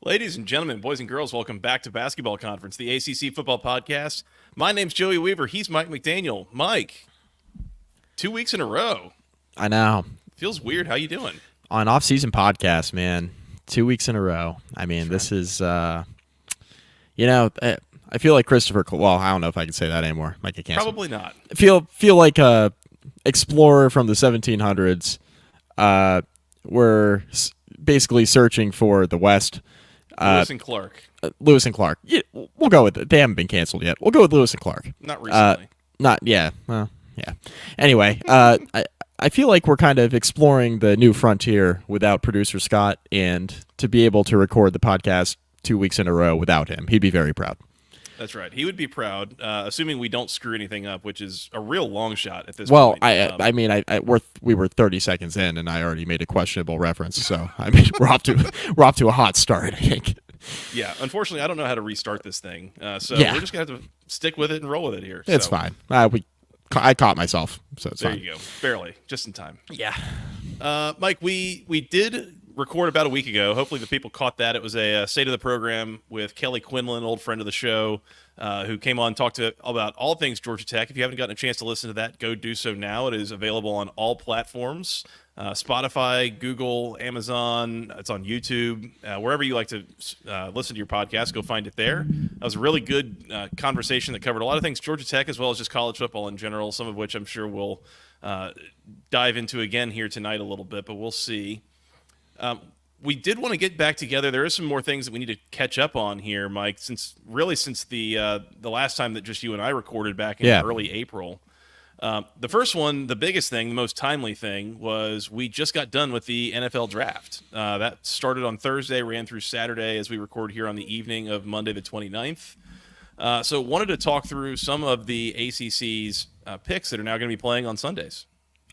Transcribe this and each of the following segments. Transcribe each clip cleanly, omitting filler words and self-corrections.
Ladies and gentlemen, boys and girls, welcome back to Basketball Conference, the ACC Football Podcast. My name's Joey Weaver. He's Mike McDaniel. Mike, 2 weeks in a row. I know. Feels weird. How you doing? On offseason podcast, man. 2 weeks in a row. I mean, this is, I feel like Christopher. Well, I don't know if I can say that anymore. Might get canceled. Probably not. Feel like a explorer from the 1700s. We're basically searching for the West. Lewis and Clark. Lewis and Clark. Yeah, we'll go with it. They haven't been canceled yet. We'll go with Lewis and Clark. Not recently. Yeah. Well, yeah. Anyway, I feel like we're kind of exploring the new frontier without producer Scott, and to be able to record the podcast 2 weeks in a row without him, he'd be very proud. That's right. He would be proud, assuming we don't screw anything up, which is a real long shot at this point. Well, we were 30 seconds in, and I already made a questionable reference. So I mean, we're off to a hot start, I think. Yeah. Unfortunately, I don't know how to restart this thing, so Yeah. We're just gonna have to stick with it and roll with it here. It's fine. I caught myself, so it's there fine. you go. Barely, just in time. Yeah. Mike, we did record about a week ago. Hopefully the people caught that. It was a state of the program with Kelly Quinlan, old friend of the show, who came on and talked about all things Georgia Tech. If you haven't gotten a chance to listen to that, go do so now. It is available on all platforms, Spotify, Google, Amazon. It's on YouTube. Wherever you like to listen to your podcast, go find it there. That was a really good conversation that covered a lot of things Georgia Tech as well as just college football in general, some of which I'm sure we'll dive into again here tonight a little bit, but we'll see. We did want to get back together. There are some more things that we need to catch up on here, Mike, since the last time that just you and I recorded back in early April. The first one, the biggest thing, the most timely thing, was we just got done with the NFL draft. That started on Thursday, ran through Saturday as we record here on the evening of Monday the 29th. So wanted to talk through some of the ACC's picks that are now going to be playing on Sundays.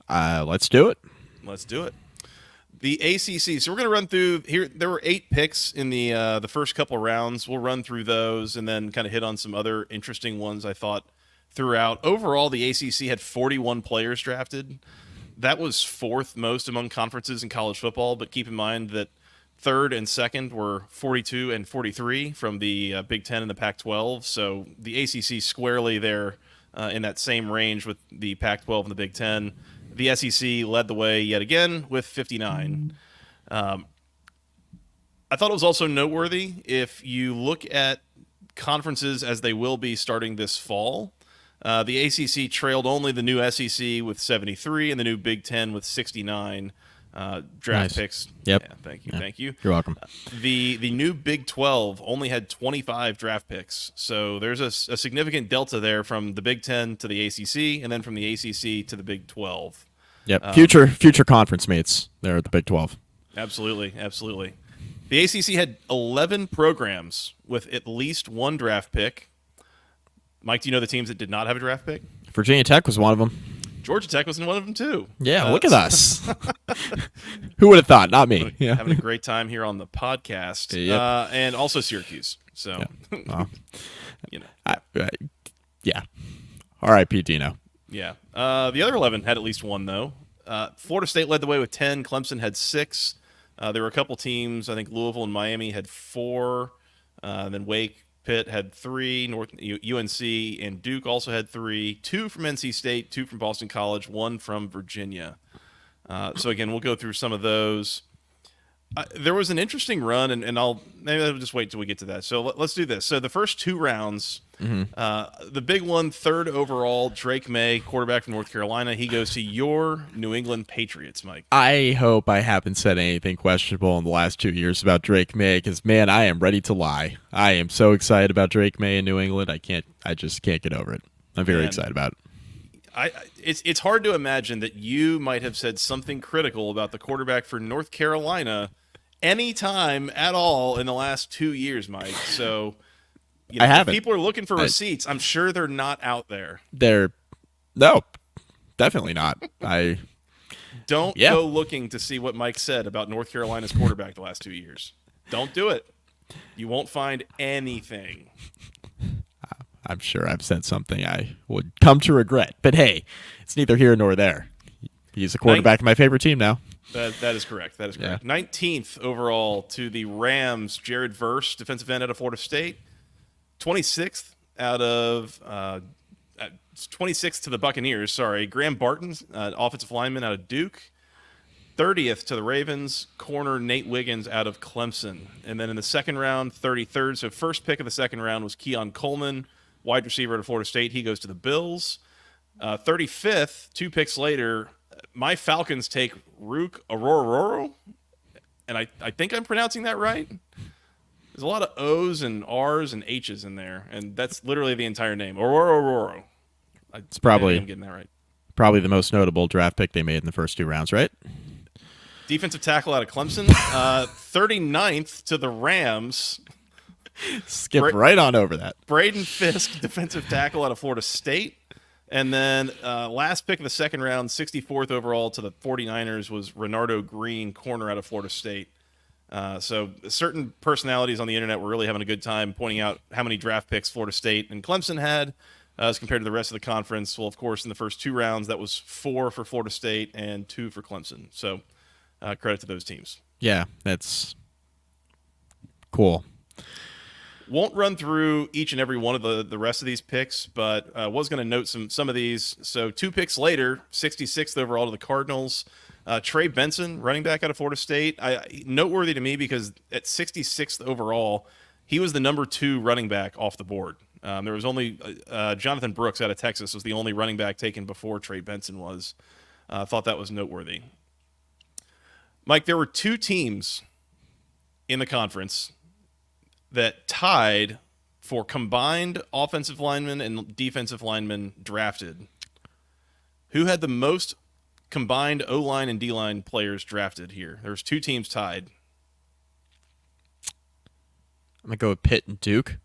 Let's do it. Let's do it. The ACC. So we're going to run through here. There were 8 picks in the first couple rounds. We'll run through those and then kind of hit on some other interesting ones I thought throughout. Overall, the ACC had 41 players drafted. That was fourth most among conferences in college football. But keep in mind that third and second were 42 and 43 from the Big Ten and the Pac-12. So the ACC squarely there in that same range with the Pac-12 and the Big Ten. The SEC led the way yet again with 59. I thought it was also noteworthy if you look at conferences as they will be starting this fall. The ACC trailed only the new SEC with 73 and the new Big Ten with 69 draft picks. Yep. Yeah, thank you. Yep. Thank you. You're welcome. The new Big 12 only had 25 draft picks. So there's a significant delta there from the Big 10 to the ACC and then from the ACC to the Big 12. Yep. Future conference mates there at the Big 12. Absolutely. The ACC had 11 programs with at least one draft pick. Mike, do you know the teams that did not have a draft pick? Virginia Tech was one of them. Georgia Tech was one of them, too. Yeah, look at us. Who would have thought? Not me. Yeah. Having a great time here on the podcast. Yep. And also Syracuse. So, Well, yeah. R.I.P. Dino. Yeah. The other 11 had at least one, though. Florida State led the way with 10. Clemson had 6. There were a couple teams. I think Louisville and Miami had 4. Then Wake, Pitt had 3. UNC and Duke also had 3. 2 from NC State, 2 from Boston College, 1 from Virginia. So again, we'll go through some of those. There was an interesting run, and I'll just wait till we get to that. So let's do this. So the first 2 rounds, the big one, third overall, Drake May, quarterback from North Carolina. He goes to your New England Patriots, Mike. I hope I haven't said anything questionable in the last 2 years about Drake May, because, man, I am ready to lie. I am so excited about Drake May in New England. I just can't get over it. I'm very excited about it. It's hard to imagine that you might have said something critical about the quarterback for North Carolina any time at all in the last 2 years, Mike. So I haven't. If people are looking for receipts, I'm sure they're not out there. No, definitely not. Don't go looking to see what Mike said about North Carolina's quarterback the last 2 years. Don't do it. You won't find anything. I'm sure I've said something I would come to regret. But hey, it's neither here nor there. He's a quarterback of my favorite team now. That is correct. That is Yeah. correct. 19th overall to the Rams, Jared Verse, defensive end out of Florida State. 26th out of 26th to the Buccaneers. Sorry, Graham Barton, offensive lineman out of Duke. 30th to the Ravens, corner Nate Wiggins out of Clemson. And then in the second round, 33rd, so first pick of the second round was Keon Coleman, wide receiver out of Florida State. He goes to the Bills. 35th, 2 picks later, my Falcons take Rook Aurora, and I think I'm pronouncing that right. There's a lot of O's and R's and H's in there, and that's literally the entire name. Aurora. It's probably I'm getting that right. Probably the most notable draft pick they made in the first 2 rounds, right? Defensive tackle out of Clemson. 39th to the Rams. Skip right on over that. Braden Fisk, defensive tackle out of Florida State. And then last pick of the second round, 64th overall to the 49ers was Renardo Green, corner out of Florida State. So certain personalities on the internet were really having a good time pointing out how many draft picks Florida State and Clemson had as compared to the rest of the conference. Well, of course, in the first 2 rounds, that was 4 for Florida State and 2 for Clemson. So credit to those teams. Yeah, that's cool. Won't run through each and every one of the rest of these picks, but was going to note some of these. So 2 picks later, 66th overall to the Cardinals. Trey Benson, running back out of Florida State. Noteworthy to me because at 66th overall, he was the number 2 running back off the board. There was only Jonathan Brooks out of Texas was the only running back taken before Trey Benson was. Thought that was noteworthy. Mike, there were 2 teams in the conference that tied for combined offensive linemen and defensive linemen drafted. Who had the most combined O-line and D-line players drafted here? There's 2 teams tied. I'm going to go with Pitt and Duke.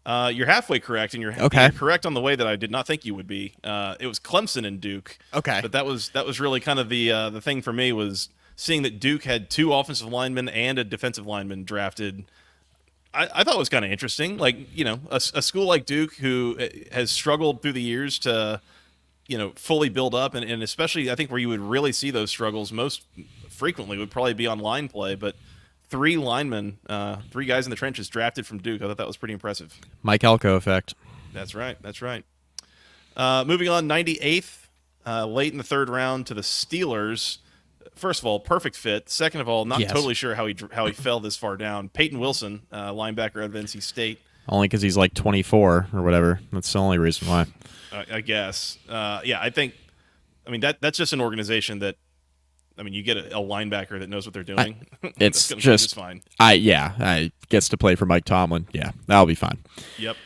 You're halfway correct, and you're correct on the way that I did not think you would be. It was Clemson and Duke. Okay. But that was really kind of the thing for me was seeing that Duke had 2 offensive linemen and a defensive lineman drafted. I thought it was kind of interesting. Like, a school like Duke who has struggled through the years to, fully build up, and especially I think where you would really see those struggles most frequently would probably be on line play, but 3 linemen, 3 guys in the trenches drafted from Duke. I thought that was pretty impressive. Mike Elko effect. That's right. Moving on, 98th, late in the 3rd round to the Steelers. First of all, perfect fit. Second of all, not totally sure how he fell this far down. Peyton Wilson, linebacker out of NC State. Only because he's like 24 or whatever. That's the only reason why. I guess. That's just an organization that, you get a linebacker that knows what they're doing. It's just just fine. I gets to play for Mike Tomlin. Yeah, that'll be fine. Yep.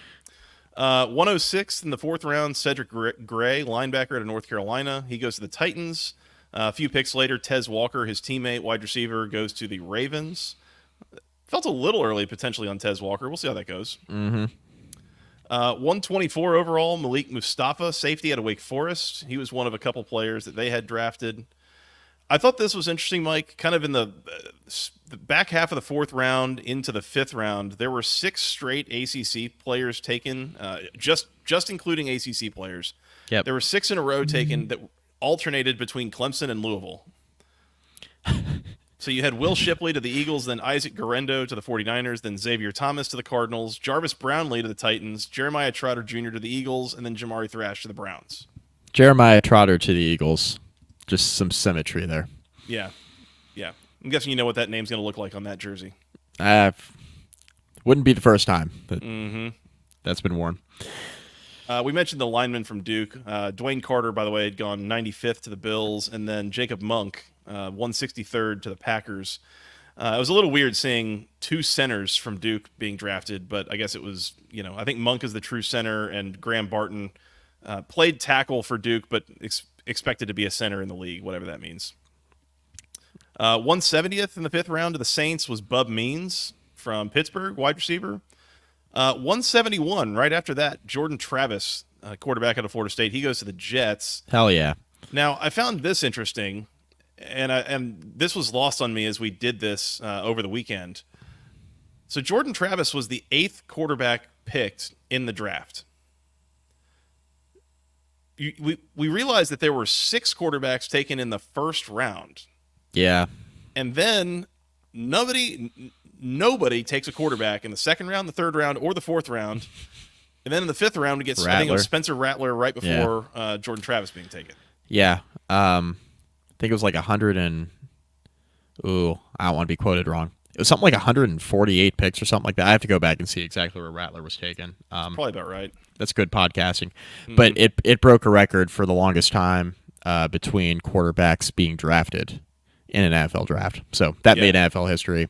106 in the 4th round, Cedric Gray, linebacker out of North Carolina. He goes to the Titans. A few picks later, Tez Walker, his teammate, wide receiver, goes to the Ravens. Felt a little early potentially on Tez Walker. We'll see how that goes. 124 overall, Malik Mustafa, safety out of Wake Forest. He was one of a couple players that they had drafted. I thought this was interesting, Mike. Kind of in the back half of the 4th round into the 5th round, there were 6 straight ACC players taken, just including ACC players. Yep. There were 6 in a row taken that alternated between Clemson and Louisville. So you had Will Shipley to the Eagles, then Isaac Guerrero to the 49ers, then Xavier Thomas to the Cardinals, Jarvis Brownlee to the Titans, Jeremiah Trotter Jr. to the Eagles, and then Jamari Thrash to the Browns. Jeremiah Trotter to the Eagles. Just some symmetry there. Yeah. I'm guessing you know what that name's going to look like on that jersey. Wouldn't be the first time, but that's been worn. We mentioned the lineman from Duke. Dwayne Carter, by the way, had gone 95th to the Bills, and then Jacob Monk, 163rd to the Packers. It was a little weird seeing 2 centers from Duke being drafted, but I guess it was, I think Monk is the true center, and Graham Barton played tackle for Duke, but expected to be a center in the league, whatever that means. 170th in the 5th round to the Saints was Bub Means from Pittsburgh, wide receiver. 171 right after that, Jordan Travis, quarterback out of Florida State. He goes to the Jets. Hell yeah. Now, I found this interesting, and this was lost on me as we did this over the weekend. So Jordan Travis was the 8th quarterback picked in the draft. We realized that there were 6 quarterbacks taken in the 1st round. Yeah. And then nobody takes a quarterback in the second round, the third round, or the fourth round. And then in the fifth round, we get I think it was Spencer Rattler right before Jordan Travis being taken. Yeah. I think it was like 100 and ooh, I don't want to be quoted wrong. It was something like 148 picks or something like that. I have to go back and see exactly where Rattler was taken. Probably about right. That's good podcasting. But it broke a record for the longest time between quarterbacks being drafted in an NFL draft. So that made NFL history.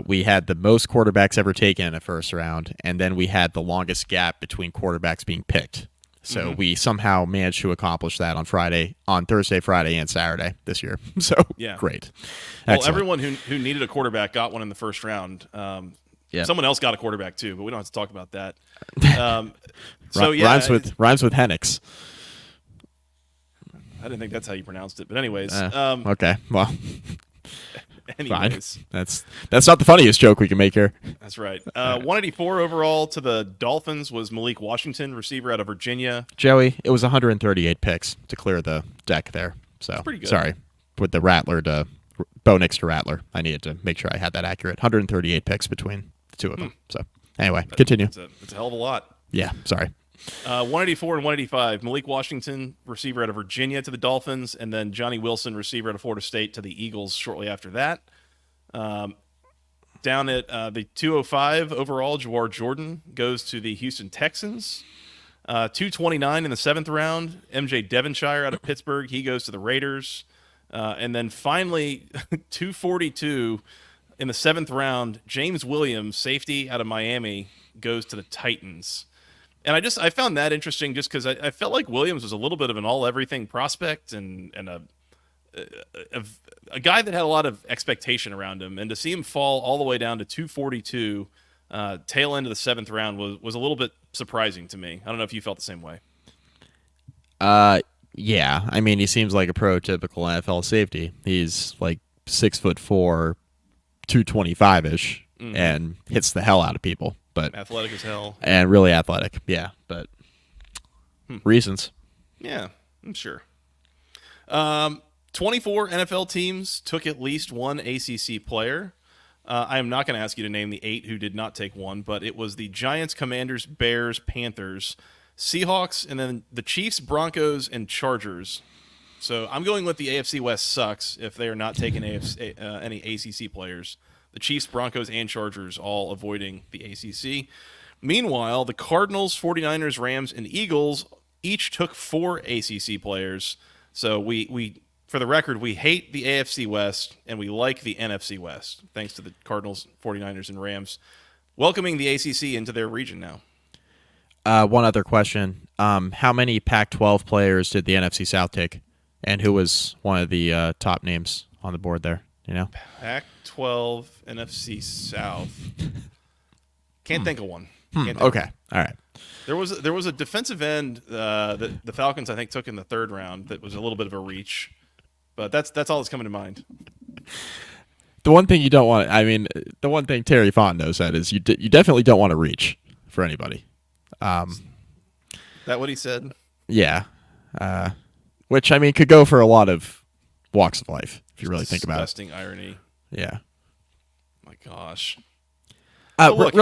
We had the most quarterbacks ever taken in a first round, and then we had the longest gap between quarterbacks being picked. So we somehow managed to accomplish that on Thursday, Friday, and Saturday this year. So great. Well, Excellent. everyone who needed a quarterback got one in the first round. Someone else got a quarterback too, but we don't have to talk about that. Rhymes with Hennix. I didn't think that's how you pronounced it, but anyways. Okay, well. Anyways, fine. That's not the funniest joke we can make here. That's right. 184 overall to the Dolphins was Malik Washington, receiver out of Virginia. Joey, it was 138 picks to clear the deck there. So that's pretty good. Sorry, with the Rattler to Bo Nix to Rattler, I needed to make sure I had that accurate. 138 picks between the two of them. So anyway, continue. It's a hell of a lot. Yeah, sorry. 184 and 185. Malik Washington, receiver out of Virginia to the Dolphins, and then Johnny Wilson, receiver out of Florida State to the Eagles shortly after that. Down at the 205 overall, Jawar Jordan goes to the Houston Texans. 229 in the seventh round, MJ Devonshire out of Pittsburgh. He goes to the Raiders. And then finally, 242 in the seventh round, James Williams, safety out of Miami, goes to the Titans. And I found that interesting just because I felt like Williams was a little bit of an all-everything prospect and a guy that had a lot of expectation around him. And to see him fall all the way down to 242, tail end of the seventh round, was a little bit surprising to me. I don't know if you felt the same way. Yeah. I mean, he seems like a prototypical NFL safety. He's like 6'4", 225-ish, and hits the hell out of people. But athletic as hell. And really athletic, yeah. But reasons. Yeah, I'm sure. 24 NFL teams took at least one ACC player. I am not going to ask you to name the 8 who did not take one, but it was the Giants, Commanders, Bears, Panthers, Seahawks, and then the Chiefs, Broncos, and Chargers. So I'm going with the AFC West sucks if they are not taking any ACC players. The Chiefs, Broncos, and Chargers all avoiding the ACC. Meanwhile, the Cardinals, 49ers, Rams, and Eagles each took 4 ACC players. So we for the record, we hate the AFC West and we like the NFC West, thanks to the Cardinals, 49ers, and Rams welcoming the ACC into their region now. One other question. How many Pac-12 players did the NFC South take? And who was one of the top names on the board there? You know? Pac-12, NFC South. Can't think of one. Okay. All right. There was a defensive end that the Falcons, I think, took in the third round that was a little bit of a reach. But that's all that's coming to mind. The one thing you don't want, the one thing Terry Fontenot said is you definitely don't want to reach for anybody. That what he said? Yeah. Which, could go for a lot of walks of life, if you really think about it. Disgusting irony. Yeah. My gosh. Look,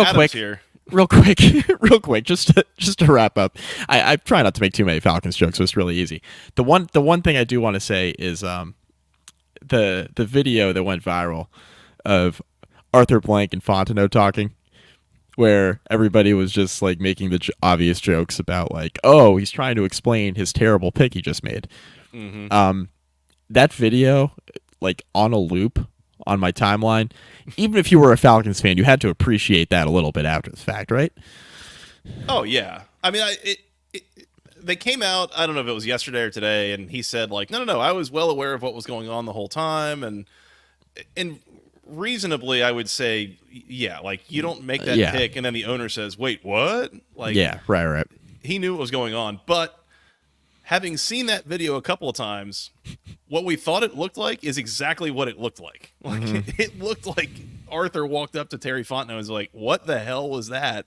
real quick, just to wrap up. I try not to make too many Falcons jokes, so it's really easy. The one thing I do want to say is the video that went viral of Arthur Blank and Fontenot talking, where everybody was just like making the obvious jokes about like, oh, he's trying to explain his terrible pick he just made. That video, like on a loop on my timeline, even if you were a Falcons fan, you had to appreciate that a little bit after the fact, right? Oh yeah, they came out, I don't know if it was yesterday or today, and he said like, no, I was well aware of what was going on the whole time, and reasonably, I would say, yeah, like you don't make that pick, and then the owner says, wait, what? Like, yeah, right. He knew what was going on, but having seen that video a couple of times, what we thought it looked like is exactly what it looked like. Like it looked like Arthur walked up to Terry Fontenot and was like, what the hell was that?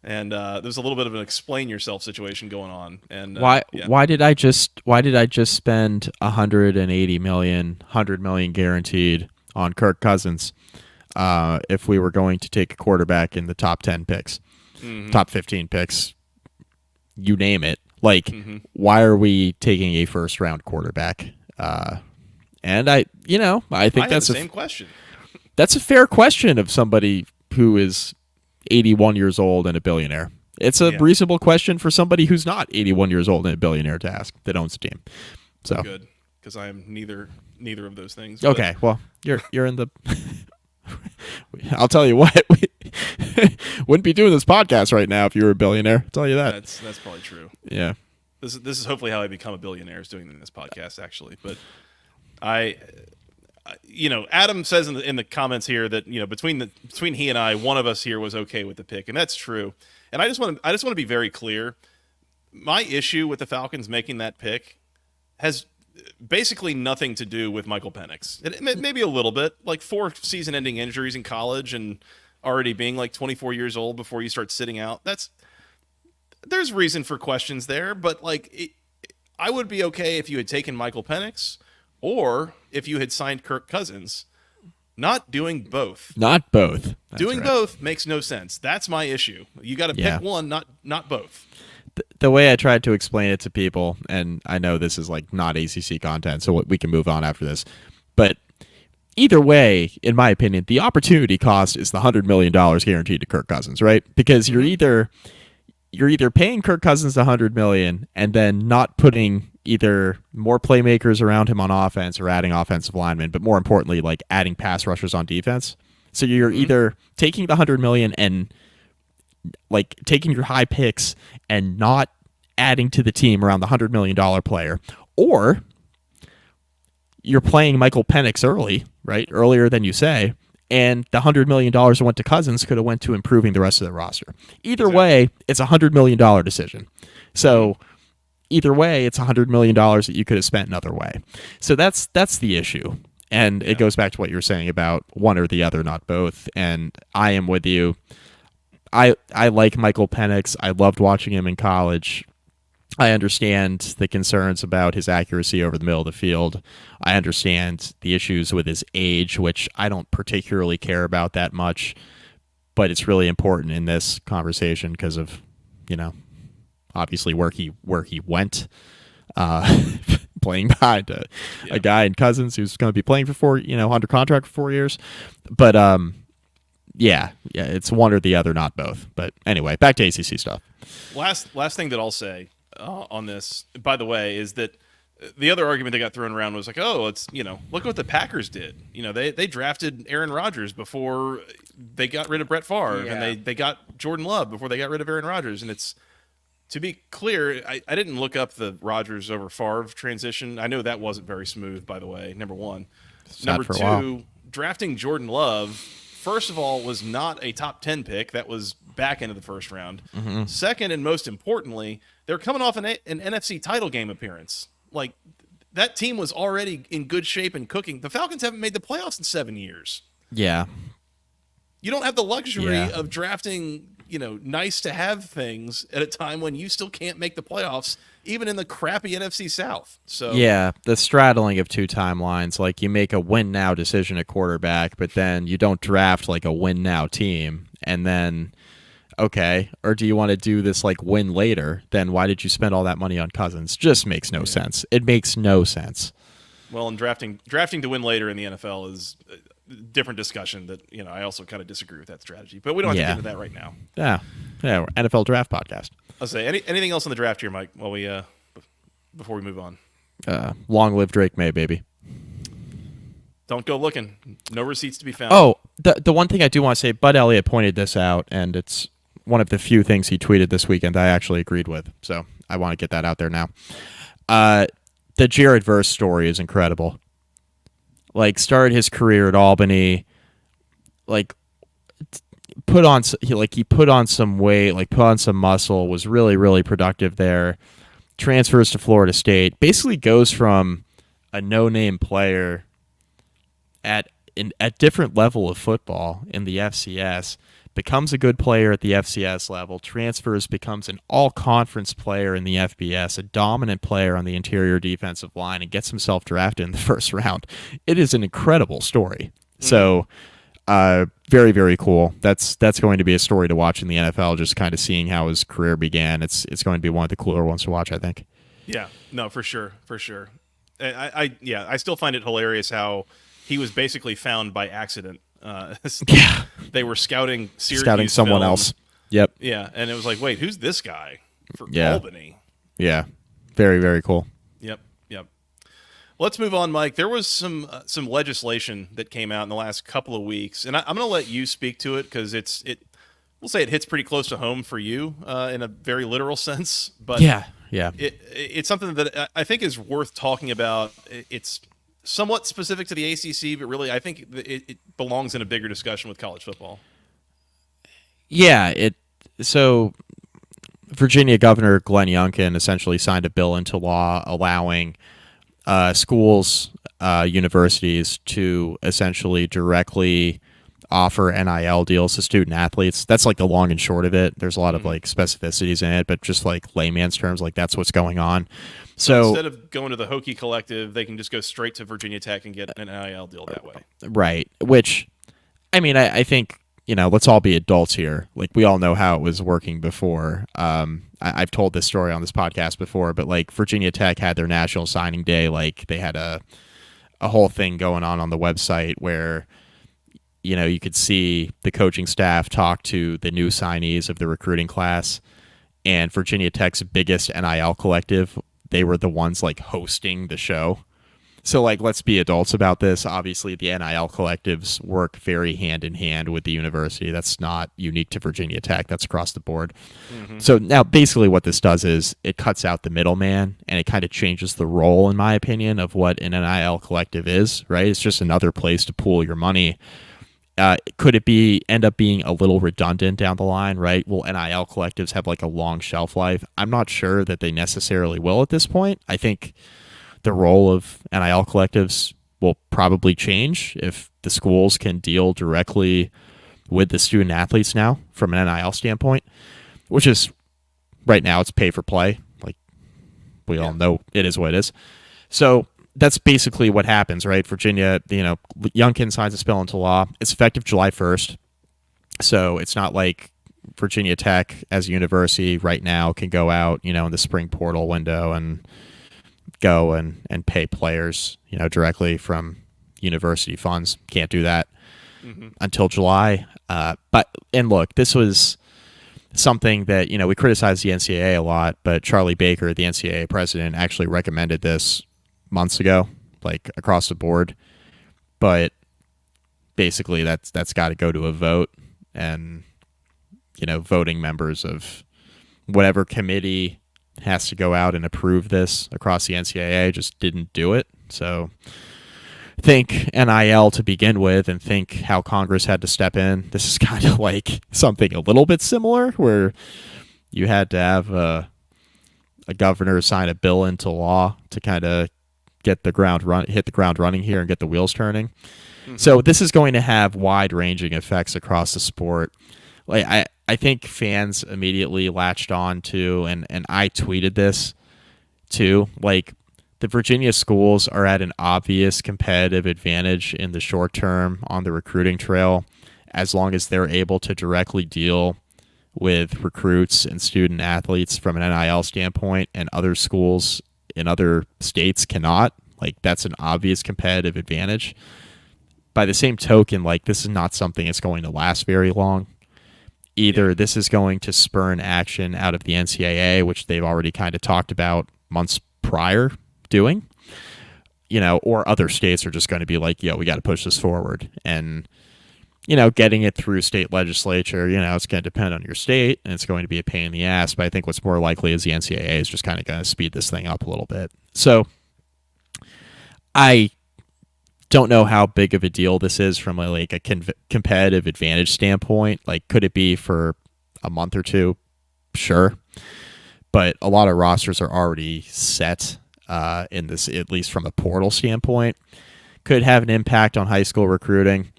And there's a little bit of an explain yourself situation going on. And why did I just spend 180 million, 100 million guaranteed on Kirk Cousins if we were going to take a quarterback in the top 10 picks, top 15 picks, you name it? Like, why are we taking a first round quarterback? And I think that's the same question. That's a fair question of somebody who is 81 years old and a billionaire. It's a reasonable question for somebody who's not 81 years old and a billionaire to ask that owns a team. So good, because I am neither of those things. Okay, well, you're in the. I'll tell you what, we wouldn't be doing this podcast right now if you were a billionaire. I'll tell you that. That's probably true. Yeah. This is hopefully how I become a billionaire, is doing this podcast, actually. But Adam says in the comments here that between he and I, one of us here was okay with the pick, and that's true. And I just want to be very clear. My issue with the Falcons making that pick has basically nothing to do with Michael Penix. Maybe a little bit, like 4 season-ending injuries in college and already being like 24 years old before you start sitting out. There's reason for questions there, but I would be okay if you had taken Michael Penix or if you had signed Kirk Cousins. Not doing both. Not both. That's doing right. both makes no sense. That's my issue. You got to pick one, not both. The way I tried to explain it to people, and I know this is like not ACC content, so we can move on after this, but either way, in my opinion, the opportunity cost is the $100 million guaranteed to Kirk Cousins, right? Because you're either paying Kirk Cousins the $100 million and then not putting either more playmakers around him on offense or adding offensive linemen, but more importantly, like adding pass rushers on defense. So you're either taking the $100 million and like taking your high picks and not adding to the team around the $100 million player, or you're playing Michael Penix earlier than you say, and the $100 million that went to Cousins could have went to improving the rest of the roster. Either way, it's a $100 million decision. So either way, it's $100 million that you could have spent another way. So that's the issue. And it goes back to what you were saying about one or the other, not both. And I am with you. I like Michael Penix. I loved watching him in college. I understand the concerns about his accuracy over the middle of the field. I understand the issues with his age, which I don't particularly care about that much, but it's really important in this conversation because of, obviously where he went, playing behind a guy in Cousins who's going to be playing for under contract for 4 years. But yeah, it's one or the other, not both. But anyway, back to ACC stuff. Last thing that I'll say on this, by the way, is that the other argument that got thrown around was like, oh, it's look what the Packers did. They drafted Aaron Rodgers before they got rid of Brett Favre, and they got Jordan Love before they got rid of Aaron Rodgers. And it's, to be clear, I didn't look up the Rodgers over Favre transition. I know that wasn't very smooth, by the way. Number one. Number two, drafting Jordan Love, first of all, was not a top 10 pick. That was back into the first round. Mm-hmm. Second, and most importantly, they're coming off an NFC title game appearance. Like, that team was already in good shape and cooking. The Falcons haven't made the playoffs in 7 years. Yeah. You don't have the luxury of drafting, nice to have things at a time when you still can't make the playoffs, even in the crappy NFC South. So yeah, the straddling of two timelines, like you make a win now decision at quarterback, but then you don't draft like a win now team, and then or do you want to do this like win later? Then why did you spend all that money on Cousins? Just makes no sense. It makes no sense. Well, and drafting to win later in the NFL is a different discussion that, I also kind of disagree with that strategy. But we don't have to get into that right now. Yeah, we're NFL draft podcast. I'll say anything else on the draft here, Mike, while we before we move on. Long live Drake May, baby. Don't go looking. No receipts to be found. Oh, the one thing I do want to say, Bud Elliott pointed this out, and it's one of the few things he tweeted this weekend I actually agreed with. So I want to get that out there now. The Jared Verse story is incredible. Like, started his career at Albany, like he put on some weight, like put on some muscle, was really, really productive there. Transfers to Florida State, basically goes from a no-name player at different level of football in the FCS, becomes a good player at the FCS level, transfers, becomes an all-conference player in the FBS, a dominant player on the interior defensive line, and gets himself drafted in the first round. It is an incredible story. So, very, very cool. That's going to be a story to watch in the NFL, just kind of seeing how his career began. It's going to be one of the cooler ones to watch, I think. Yeah, no, for sure. I still find it hilarious how he was basically found by accident. They were scouting someone else. Yep. Yeah, and it was like, wait, who's this guy for Albany? Yeah, very, very cool. Yep. Let's move on, Mike. There was some legislation that came out in the last couple of weeks, and I'm going to let you speak to it because we'll say it hits pretty close to home for you in a very literal sense. But yeah, it's something that I think is worth talking about. It's somewhat specific to the ACC, but really I think it belongs in a bigger discussion with college football. Yeah, so Virginia Governor Glenn Youngkin essentially signed a bill into law allowing schools, universities to essentially directly offer NIL deals to student athletes. That's like the long and short of it. There's a lot of like specificities in it, but just like layman's terms, like that's what's going on. So instead of going to the Hokie Collective, they can just go straight to Virginia Tech and get an NIL deal that way. Right. Which, I mean, I think, let's all be adults here. Like we all know how it was working before. I've told this story on this podcast before, but like Virginia Tech had their national signing day. Like they had a whole thing going on the website where, you could see the coaching staff talk to the new signees of the recruiting class, and Virginia Tech's biggest NIL collective, they were the ones like hosting the show. So like, let's be adults about this. Obviously the NIL collectives work very hand in hand with the university. That's not unique to Virginia Tech. That's across the board. Mm-hmm. So now basically what this does is it cuts out the middleman, and it kind of changes the role, in my opinion, of what an NIL collective is, right? It's just another place to pool your money. Could it end up being a little redundant down the line, right? Will NIL collectives have like a long shelf life? I'm not sure that they necessarily will at this point. I think the role of NIL collectives will probably change if the schools can deal directly with the student athletes now from an NIL standpoint, which is right now it's pay for play. Like we all know it is what it is. So that's basically what happens, right? Virginia, Youngkin signs this bill into law. It's effective July 1st. So it's not like Virginia Tech as a university right now can go out, in the spring portal window and go and pay players, directly from university funds. Can't do that until July. And look, this was something that, we criticized the NCAA a lot, but Charlie Baker, the NCAA president, actually recommended this months ago, like across the board. But basically that's got to go to a vote, and voting members of whatever committee has to go out and approve this across the NCAA just didn't do it. So think NIL to begin with, and think how Congress had to step in. This is kind of like something a little bit similar, where you had to have a governor sign a bill into law to kind of hit the ground running here and get the wheels turning. Mm-hmm. So this is going to have wide-ranging effects across the sport. Like I think fans immediately latched on to, and I tweeted this too, like the Virginia schools are at an obvious competitive advantage in the short term on the recruiting trail, as long as they're able to directly deal with recruits and student athletes from an NIL standpoint, and other schools in other states cannot. Like that's an obvious competitive advantage. By the same token, like this is not something that's going to last very long. Either this is going to spur an action out of the NCAA, which they've already kind of talked about months prior doing, or other states are just going to be like, we got to push this forward. And, getting it through state legislature, it's going to depend on your state, and it's going to be a pain in the ass. But I think what's more likely is the NCAA is just kind of going to speed this thing up a little bit. So I don't know how big of a deal this is from a competitive advantage standpoint. Like, could it be for a month or two? Sure. But a lot of rosters are already set in this, at least from a portal standpoint. Could have an impact on high school recruiting.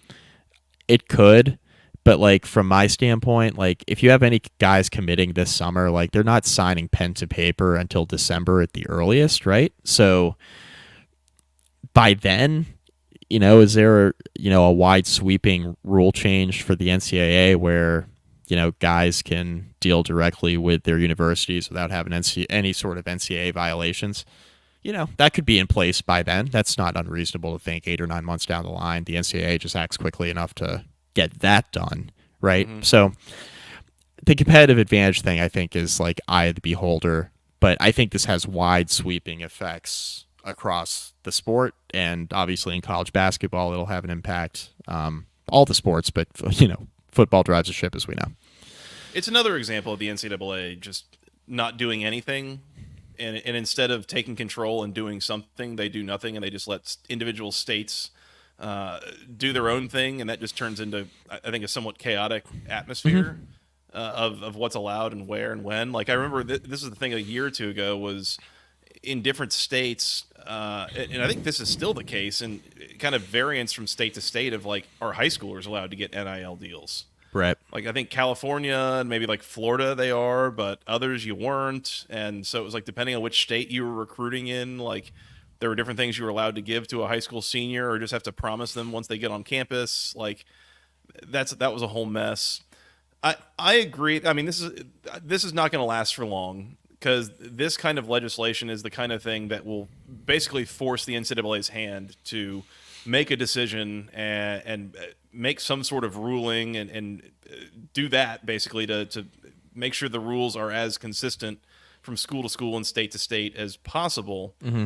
It could, But like from my standpoint, like if you have any guys committing this summer, like they're not signing pen to paper until December at the earliest, right? So by then, is there a wide sweeping rule change for the NCAA where guys can deal directly with their universities without having any sort of NCAA violations? That could be in place by then. That's not unreasonable to think 8 or 9 months down the line. The NCAA just acts quickly enough to get that done, right? Mm-hmm. So the competitive advantage thing, I think, is like eye of the beholder. But I think this has wide sweeping effects across the sport, and obviously in college basketball, it'll have an impact. All the sports, but football drives the ship, as we know. It's another example of the NCAA just not doing anything. And instead of taking control and doing something, they do nothing, and they just let individual states do their own thing, and that just turns into, I think, a somewhat chaotic atmosphere of what's allowed and where and when. Like I remember, this is the thing a year or two ago was in different states, and I think this is still the case, and kind of variance from state to state of like, are high schoolers allowed to get NIL deals? Right. Like I think California and maybe like Florida they are, but others you weren't. And so it was like depending on which state you were recruiting in, like there were different things you were allowed to give to a high school senior or just have to promise them once they get on campus. Like that was a whole mess. I agree. I mean, this is not going to last for long because this kind of legislation is the kind of thing that will basically force the NCAA's hand to make a decision and make some sort of ruling and do that basically to make sure the rules are as consistent from school to school and state to state as possible. Mm-hmm.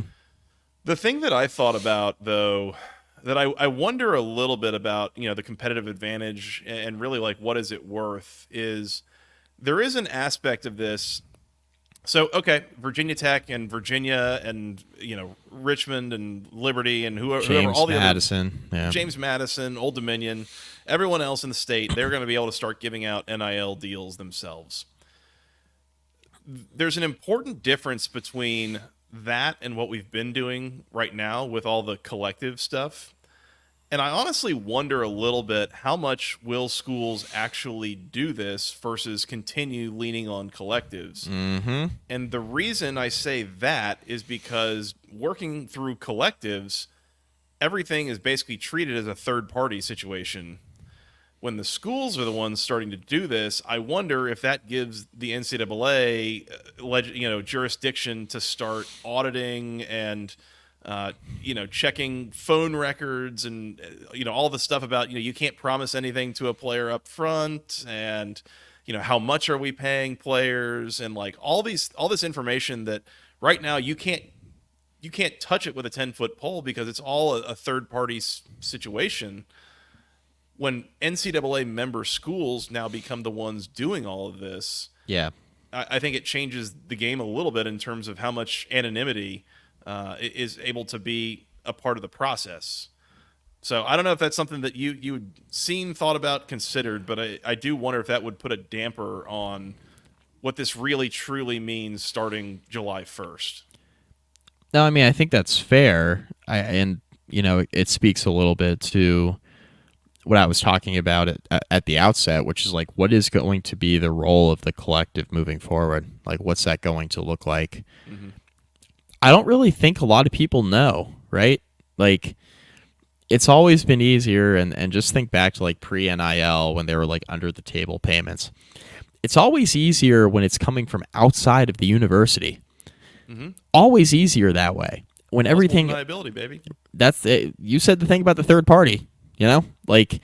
The thing that I thought about, though, that I wonder a little bit about, the competitive advantage and really like what is it worth is there is an aspect of this. So, okay, Virginia Tech and Virginia and, Richmond and Liberty and whoever all the Madison, other, James Madison, Old Dominion, everyone else in the state, they're going to be able to start giving out NIL deals themselves. There's an important difference between that and what we've been doing right now with all the collective stuff. And I honestly wonder a little bit how much will schools actually do this versus continue leaning on collectives. Mm-hmm. And the reason I say that is because working through collectives, everything is basically treated as a third-party situation. When the schools are the ones starting to do this, I wonder if that gives the NCAA, jurisdiction to start auditing and checking phone records and all the stuff about you can't promise anything to a player up front, and how much are we paying players, and like all this information that right now you can't touch it with a 10-foot pole because it's all a third party situation. When NCAA member schools now become the ones doing all of this, I think it changes the game a little bit in terms of how much anonymity is able to be a part of the process. So I don't know if that's something that you'd seen, thought about, considered, but I do wonder if that would put a damper on what this really truly means starting July 1st. No, I mean, I think that's fair. It speaks a little bit to what I was talking about at the outset, which is like, what is going to be the role of the collective moving forward? Like, what's that going to look like? Mm-hmm. I don't really think a lot of people know, right? Like, it's always been easier, and just think back to like pre-NIL when they were like under the table payments. It's always easier when it's coming from outside of the university. Mm-hmm. Always easier that way. When everything liability, baby. That's it. You said the thing about the third party. Like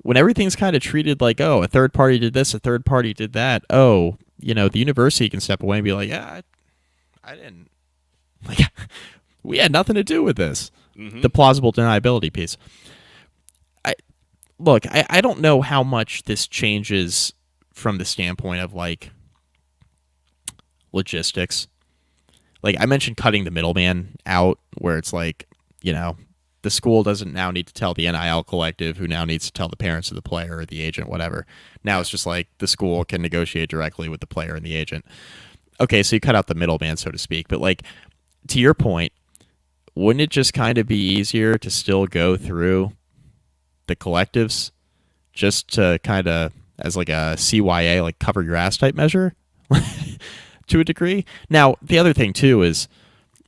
when everything's kind of treated like, oh, a third party did this, a third party did that. Oh, the university can step away and be like, yeah, I didn't. Like, we had nothing to do with this. Mm-hmm. The plausible deniability piece. I don't know how much this changes from the standpoint of like logistics. Like I mentioned cutting the middleman out, where it's like, the school doesn't now need to tell the NIL collective, who now needs to tell the parents of the player or the agent, whatever. Now it's just like the school can negotiate directly with the player and the agent. Okay, so you cut out the middleman, so to speak. But like, to your point, wouldn't it just kind of be easier to still go through the collectives just to kind of as like a CYA, like cover your ass type measure to a degree. Now, the other thing too is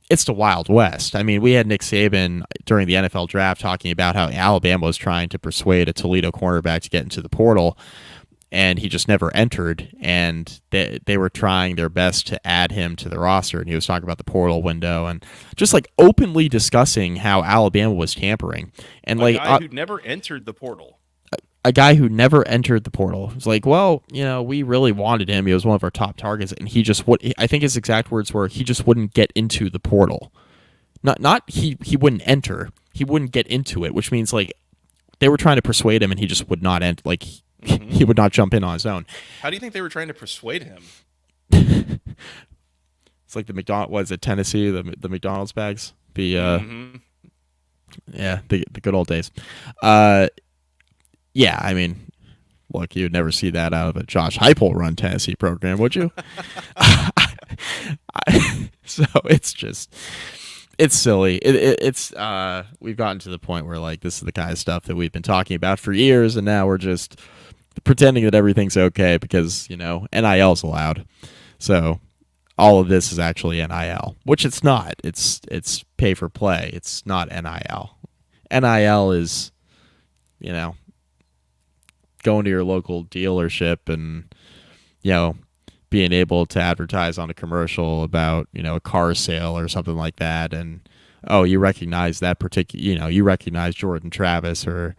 it's the Wild West. I mean, we had Nick Saban during the NFL draft talking about how Alabama was trying to persuade a Toledo cornerback to get into the portal, and he just never entered, and they were trying their best to add him to the roster, and he was talking about the portal window and just like openly discussing how Alabama was tampering. And a guy who never entered the portal. A guy who never entered the portal. It's like, well, we really wanted him. He was one of our top targets, and he just would. I think his exact words were, he just wouldn't get into the portal. Not he wouldn't enter. He wouldn't get into it, which means like they were trying to persuade him, and he just would not enter. Like he would not jump in on his own. How do you think they were trying to persuade him? It's like the McDonald's. Was it Tennessee? The McDonald's bags. The good old days. Yeah, I mean, look, you'd never see that out of a Josh Heupel run Tennessee program, would you? So it's silly. It's we've gotten to the point where like this is the kind of stuff that we've been talking about for years, and now we're just pretending that everything's okay because NIL's allowed. So all of this is actually NIL, which it's not. It's pay for play. It's not NIL. NIL is going to your local dealership and being able to advertise on a commercial about a car sale or something like that, and you recognize that particular you recognize Jordan Travis, or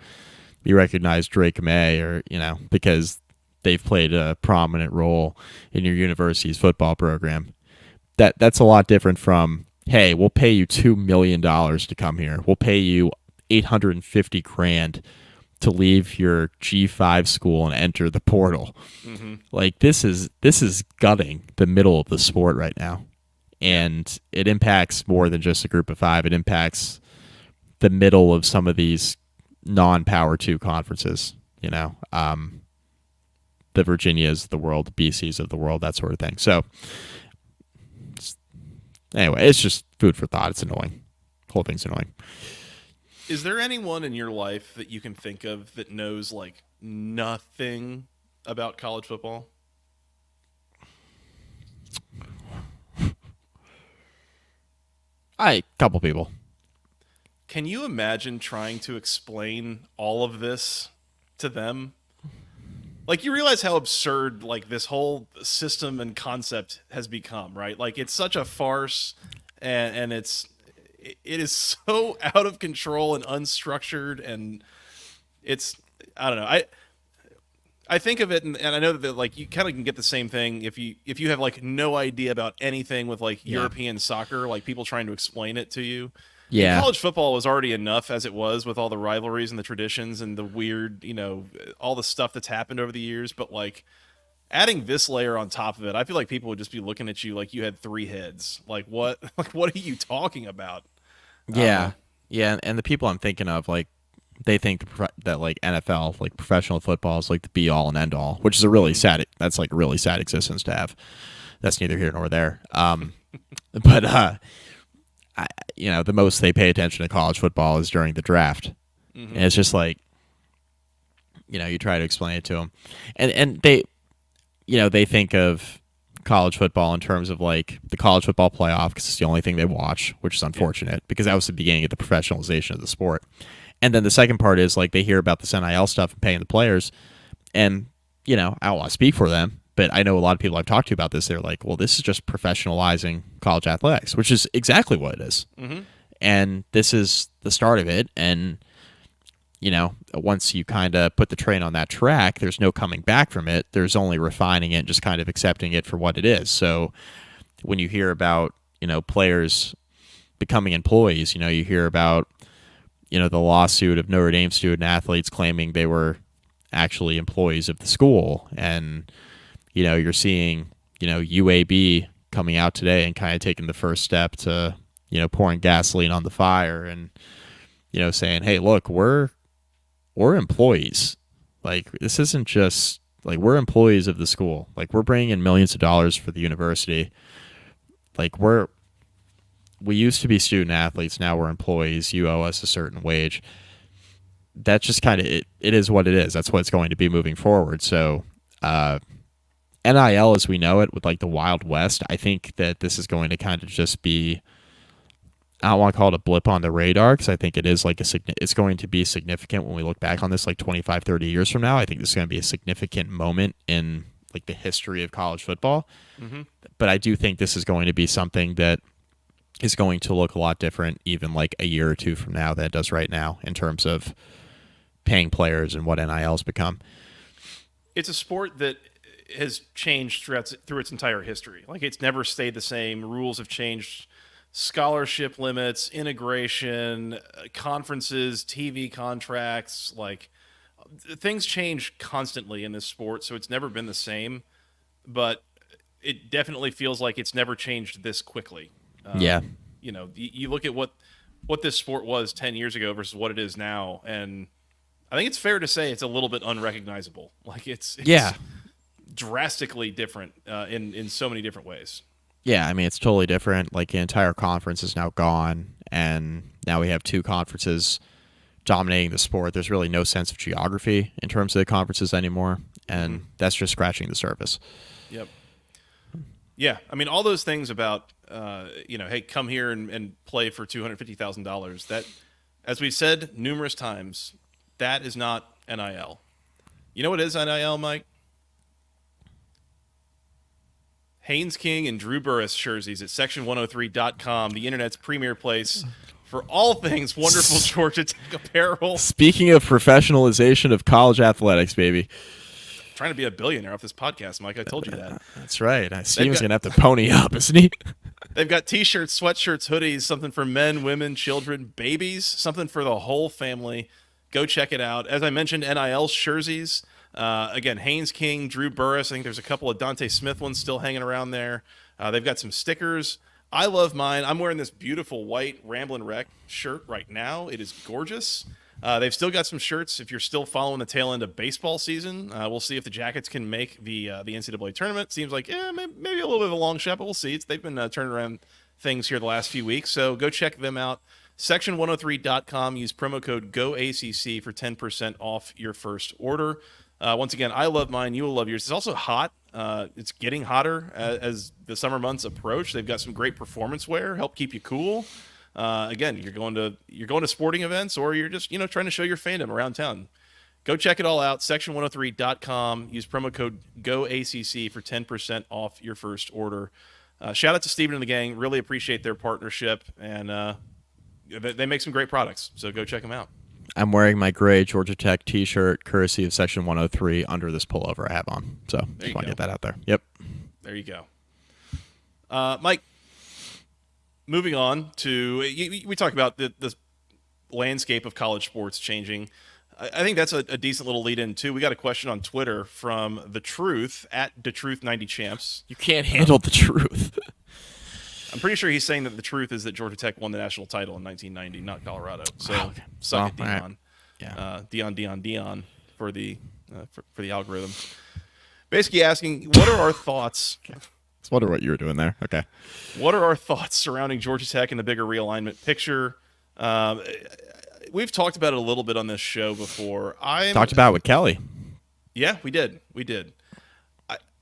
you recognize Drake May, or because they've played a prominent role in your university's football program. That's a lot different from, hey, we'll pay you $2 million to come here, we'll pay you $850,000 to leave your G5 school and enter the portal. Mm-hmm. Like this is gutting the middle of the sport right now, and it impacts more than just a group of five. It impacts the middle of some of these non-Power 2 conferences. The Virginias of the world, the BCs of the world, that sort of thing. So anyway, it's just food for thought. It's annoying. The whole thing's annoying. Is there anyone in your life that you can think of that knows like nothing about college football? A couple people. Can you imagine trying to explain all of this to them? Like, you realize how absurd like this whole system and concept has become, right? Like, it's such a farce, and it is so out of control and unstructured, and it's, I don't know. I think of it, and I know that like you kind of can get the same thing if you have like no idea about anything with like European soccer, like people trying to explain it to you. Yeah. And college football was already enough as it was, with all the rivalries and the traditions and the weird, all the stuff that's happened over the years. But like adding this layer on top of it, I feel like people would just be looking at you like you had three heads. Like what? Like what are you talking about? Yeah, yeah, and the people I'm thinking of, like, they think that like NFL, like professional football, is like the be all and end all, which is a really sad. That's like a really sad existence to have. That's neither here nor there. But the most they pay attention to college football is during the draft, and it's just like, you try to explain it to them, and they, they think of college football in terms of like the college football playoff because it's the only thing they watch, which is unfortunate because that was the beginning of the professionalization of the sport. And then the second part is like they hear about this NIL stuff and paying the players, and I don't want to speak for them, but I know a lot of people I've talked to about this. They're like, well, this is just professionalizing college athletics, which is exactly what it is. Mm-hmm. And this is the start of it. And once you kind of put the train on that track, there's no coming back from it. There's only refining it and just kind of accepting it for what it is. So when you hear about, players becoming employees, you hear about, the lawsuit of Notre Dame student athletes claiming they were actually employees of the school. And, you're seeing, UAB coming out today and kind of taking the first step to, pouring gasoline on the fire and, saying, hey, look, we're employees. Like, this isn't just like we're employees of the school. Like, we're bringing in millions of dollars for the university. Like, we used to be student athletes. Now we're employees. You owe us a certain wage. that's just kind of it is what it is. That's what it's going to be moving forward. So NIL as we know it with like the Wild West, I think that this is going to kind of just be, I don't want to call it a blip on the radar because I think it is like it's going to be significant when we look back on this like 25, 30 years from now. I think this is going to be a significant moment in like the history of college football. Mm-hmm. But I do think this is going to be something that is going to look a lot different even like a year or two from now than it does right now in terms of paying players and what NIL's become. It's a sport that has changed through its entire history. Like, it's never stayed the same. Rules have changed. Scholarship limits, integration, conferences, TV contracts, like things change constantly in this sport, so it's never been the same. But it definitely feels like it's never changed this quickly. Yeah. You know, you look at what this sport was 10 years ago versus what it is now, and I think it's fair to say it's a little bit unrecognizable. Like, it's drastically different in so many different ways. Yeah, I mean, it's totally different. Like, the entire conference is now gone, and now we have two conferences dominating the sport. There's really no sense of geography in terms of the conferences anymore, and that's just scratching the surface. Yep. Yeah, I mean, all those things about, hey, come here and play for $250,000. That, as we've said numerous times, that is not NIL. You know what is NIL, Mike? Haynes King and Drew Burress jerseys at section103.com, the internet's premier place for all things wonderful Georgia Tech apparel. Speaking of professionalization of college athletics, baby. Trying to be a billionaire off this podcast, Mike. I told you that. That's right. Steven's going to have to pony up, isn't he? They've got T-shirts, sweatshirts, hoodies, something for men, women, children, babies, something for the whole family. Go check it out. As I mentioned, NIL jerseys. Again, Haynes King, Drew Burress. I think there's a couple of Dante Smith ones still hanging around there. They've got some stickers. I love mine. I'm wearing this beautiful white Ramblin' Wreck shirt right now. It is gorgeous. They've still got some shirts if you're still following the tail end of baseball season. We'll see if the Jackets can make the NCAA tournament. Seems like maybe a little bit of a long shot, but we'll see. They've been turning around things here the last few weeks, so go check them out. Section103.com. Use promo code GOACC for 10% off your first order. Once again, I love mine. You will love yours. It's also hot. It's getting hotter as the summer months approach. They've got some great performance wear, help keep you cool. Again, you're going to sporting events, or you're just trying to show your fandom around town. Go check it all out. Section103.com. Use promo code GOACC for 10% off your first order. Shout out to Steven and the gang. Really appreciate their partnership, and they make some great products. So go check them out. I'm wearing my gray Georgia Tech T-shirt, courtesy of Section 103, under this pullover I have on. So just want to get that out there. Yep. There you go. Mike, moving on to, we talk about the landscape of college sports changing. I think that's a decent little lead in, too. We got a question on Twitter from The Truth, at TheTruth90Champs. You can't handle the truth. I'm pretty sure he's saying that the truth is that Georgia Tech won the national title in 1990, not Colorado. So suck it, Dion. Right. Yeah. Dion for the algorithm. Basically asking, what are our thoughts? I was wondering what you were doing there. Okay. What are our thoughts surrounding Georgia Tech and the bigger realignment picture? We've talked about it a little bit on this show before. Talked about it with Kelly. Yeah, we did.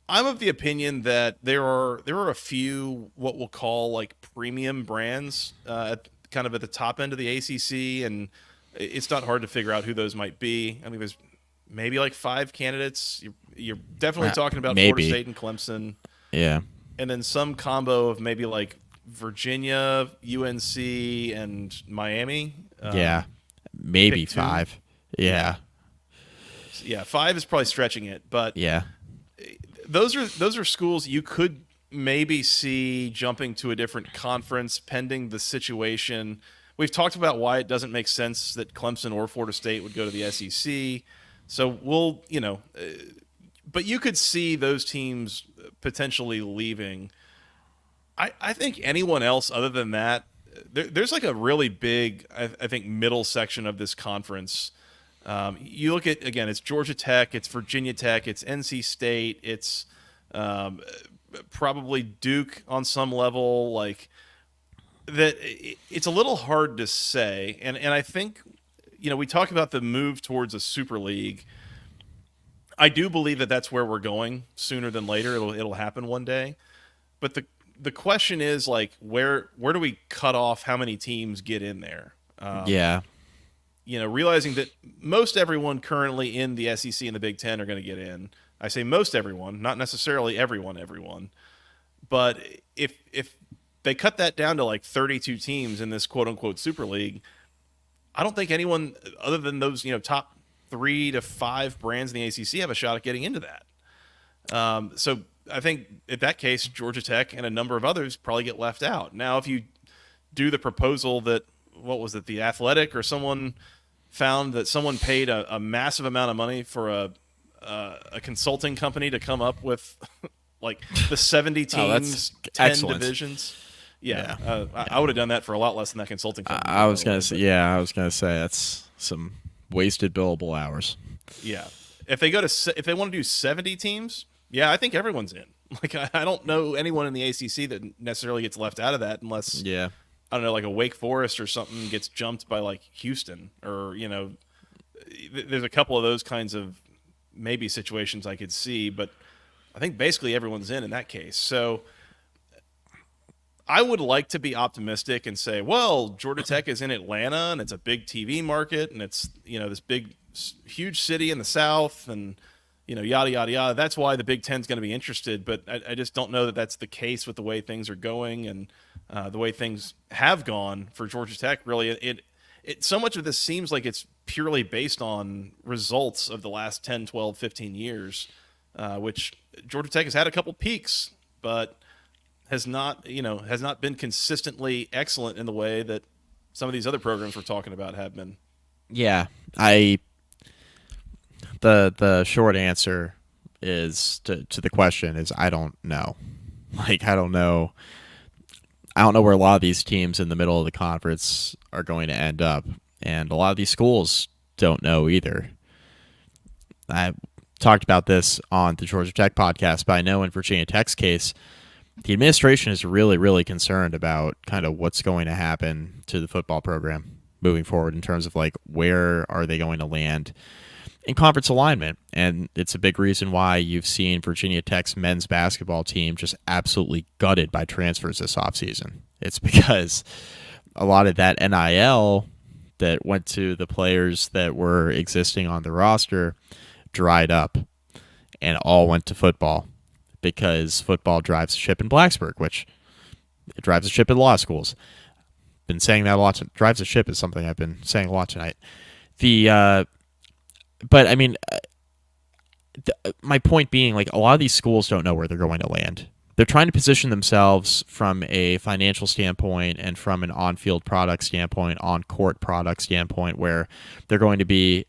I'm of the opinion that there are a few what we'll call like premium brands kind of at the top end of the ACC, and it's not hard to figure out who those might be. I mean, there's maybe like 5 candidates. You're definitely talking about maybe. Florida State and Clemson. Yeah. And then some combo of maybe like Virginia, UNC, and Miami. Yeah. Maybe 5. Yeah. Yeah, 5 is probably stretching it, but yeah. Those are schools you could maybe see jumping to a different conference pending the situation. We've talked about why it doesn't make sense that Clemson or Florida State would go to the SEC. So but you could see those teams potentially leaving. I think anyone else other than that, there's like a really big, I think, middle section of this conference. You look at, again, it's Georgia Tech, it's Virginia Tech, it's NC State, it's probably Duke on some level. Like that, it's a little hard to say, and I think we talk about the move towards a super league. I do believe that that's where we're going sooner than later. It'll happen one day. But the question is, like, where do we cut off how many teams get in there? Yeah. Realizing that most everyone currently in the SEC and the Big Ten are going to get in. I say most everyone, not necessarily everyone. But if they cut that down to like 32 teams in this quote unquote super league, I don't think anyone other than those top 3 to 5 brands in the ACC have a shot at getting into that. So I think in that case, Georgia Tech and a number of others probably get left out. Now, if you do the proposal that, what was it, The Athletic or someone found that someone paid a massive amount of money for a consulting company to come up with like the 70 teams, 10 excellent. Divisions. I would have done that for a lot less than that consulting company. I was gonna say that's some wasted billable hours. Yeah, if they want to do 70 teams, I think everyone's in. Like I don't know anyone in the ACC that necessarily gets left out of that unless I don't know, like a Wake Forest or something gets jumped by like Houston or there's a couple of those kinds of maybe situations I could see, but I think basically everyone's in that case. So I would like to be optimistic and say, well, Georgia Tech is in Atlanta and it's a big TV market and it's, this big, huge city in the South and, yada, yada, yada. That's why the Big Ten's going to be interested. But I just don't know that that's the case with the way things are going and the way things have gone for Georgia Tech. Really, it so much of this seems like it's purely based on results of the last 10, 12, 15 years, which Georgia Tech has had a couple peaks, but has not been consistently excellent in the way that some of these other programs we're talking about have been. Yeah, the short answer is to the question is I don't know. Like I don't know where a lot of these teams in the middle of the conference are going to end up, and a lot of these schools don't know either. I talked about this on the Georgia Tech podcast, but I know in Virginia Tech's case, the administration is really, really concerned about kind of what's going to happen to the football program moving forward in terms of like where are they going to land in conference alignment. And it's a big reason why you've seen Virginia Tech's men's basketball team just absolutely gutted by transfers this offseason. It's because a lot of that NIL that went to the players that were existing on the roster dried up and all went to football. Because football drives the ship in Blacksburg, which it drives the ship in law schools. Been saying that a lot. Drives the ship is something I've been saying a lot tonight. But I mean, my point being, like a lot of these schools don't know where they're going to land. They're trying to position themselves from a financial standpoint and from an on-field product standpoint, on-court product standpoint, where they're going to be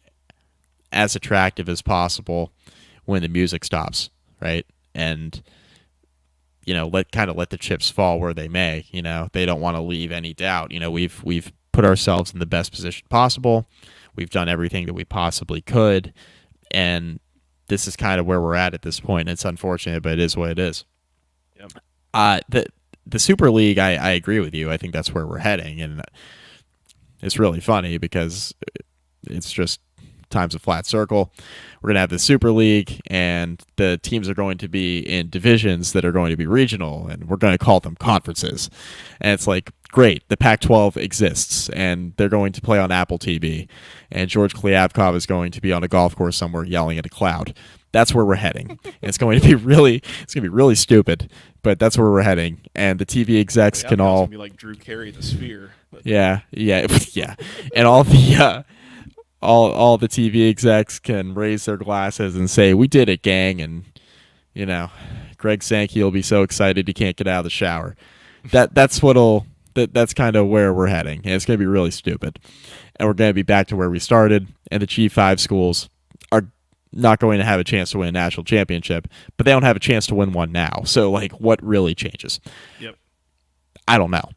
as attractive as possible when the music stops, right? And let the chips fall where they may. They don't want to leave any doubt. We've put ourselves in the best position possible. We've done everything that we possibly could, and this is kind of where we're at this point. It's unfortunate, but it is what it is. Yep. The Super League, I agree with you. I think that's where we're heading, and it's really funny because it's just times a flat circle. We're going to have the Super League, and the teams are going to be in divisions that are going to be regional, and we're going to call them conferences. And it's like, great, the Pac-12 exists, and they're going to play on Apple TV, and George Kliavkov is going to be on a golf course somewhere yelling at a cloud. That's where we're heading. And it's going to be really stupid, but that's where we're heading. And the TV execs can all going to be like Drew Carey, the Sphere. Yeah, and all the all the TV execs can raise their glasses and say, "We did it, gang!" And Greg Sankey will be so excited he can't get out of the shower. That's kind of where we're heading, and it's going to be really stupid. And we're going to be back to where we started, and the G5 schools are not going to have a chance to win a national championship, but they don't have a chance to win one now. So, like, what really changes? Yep. I don't know.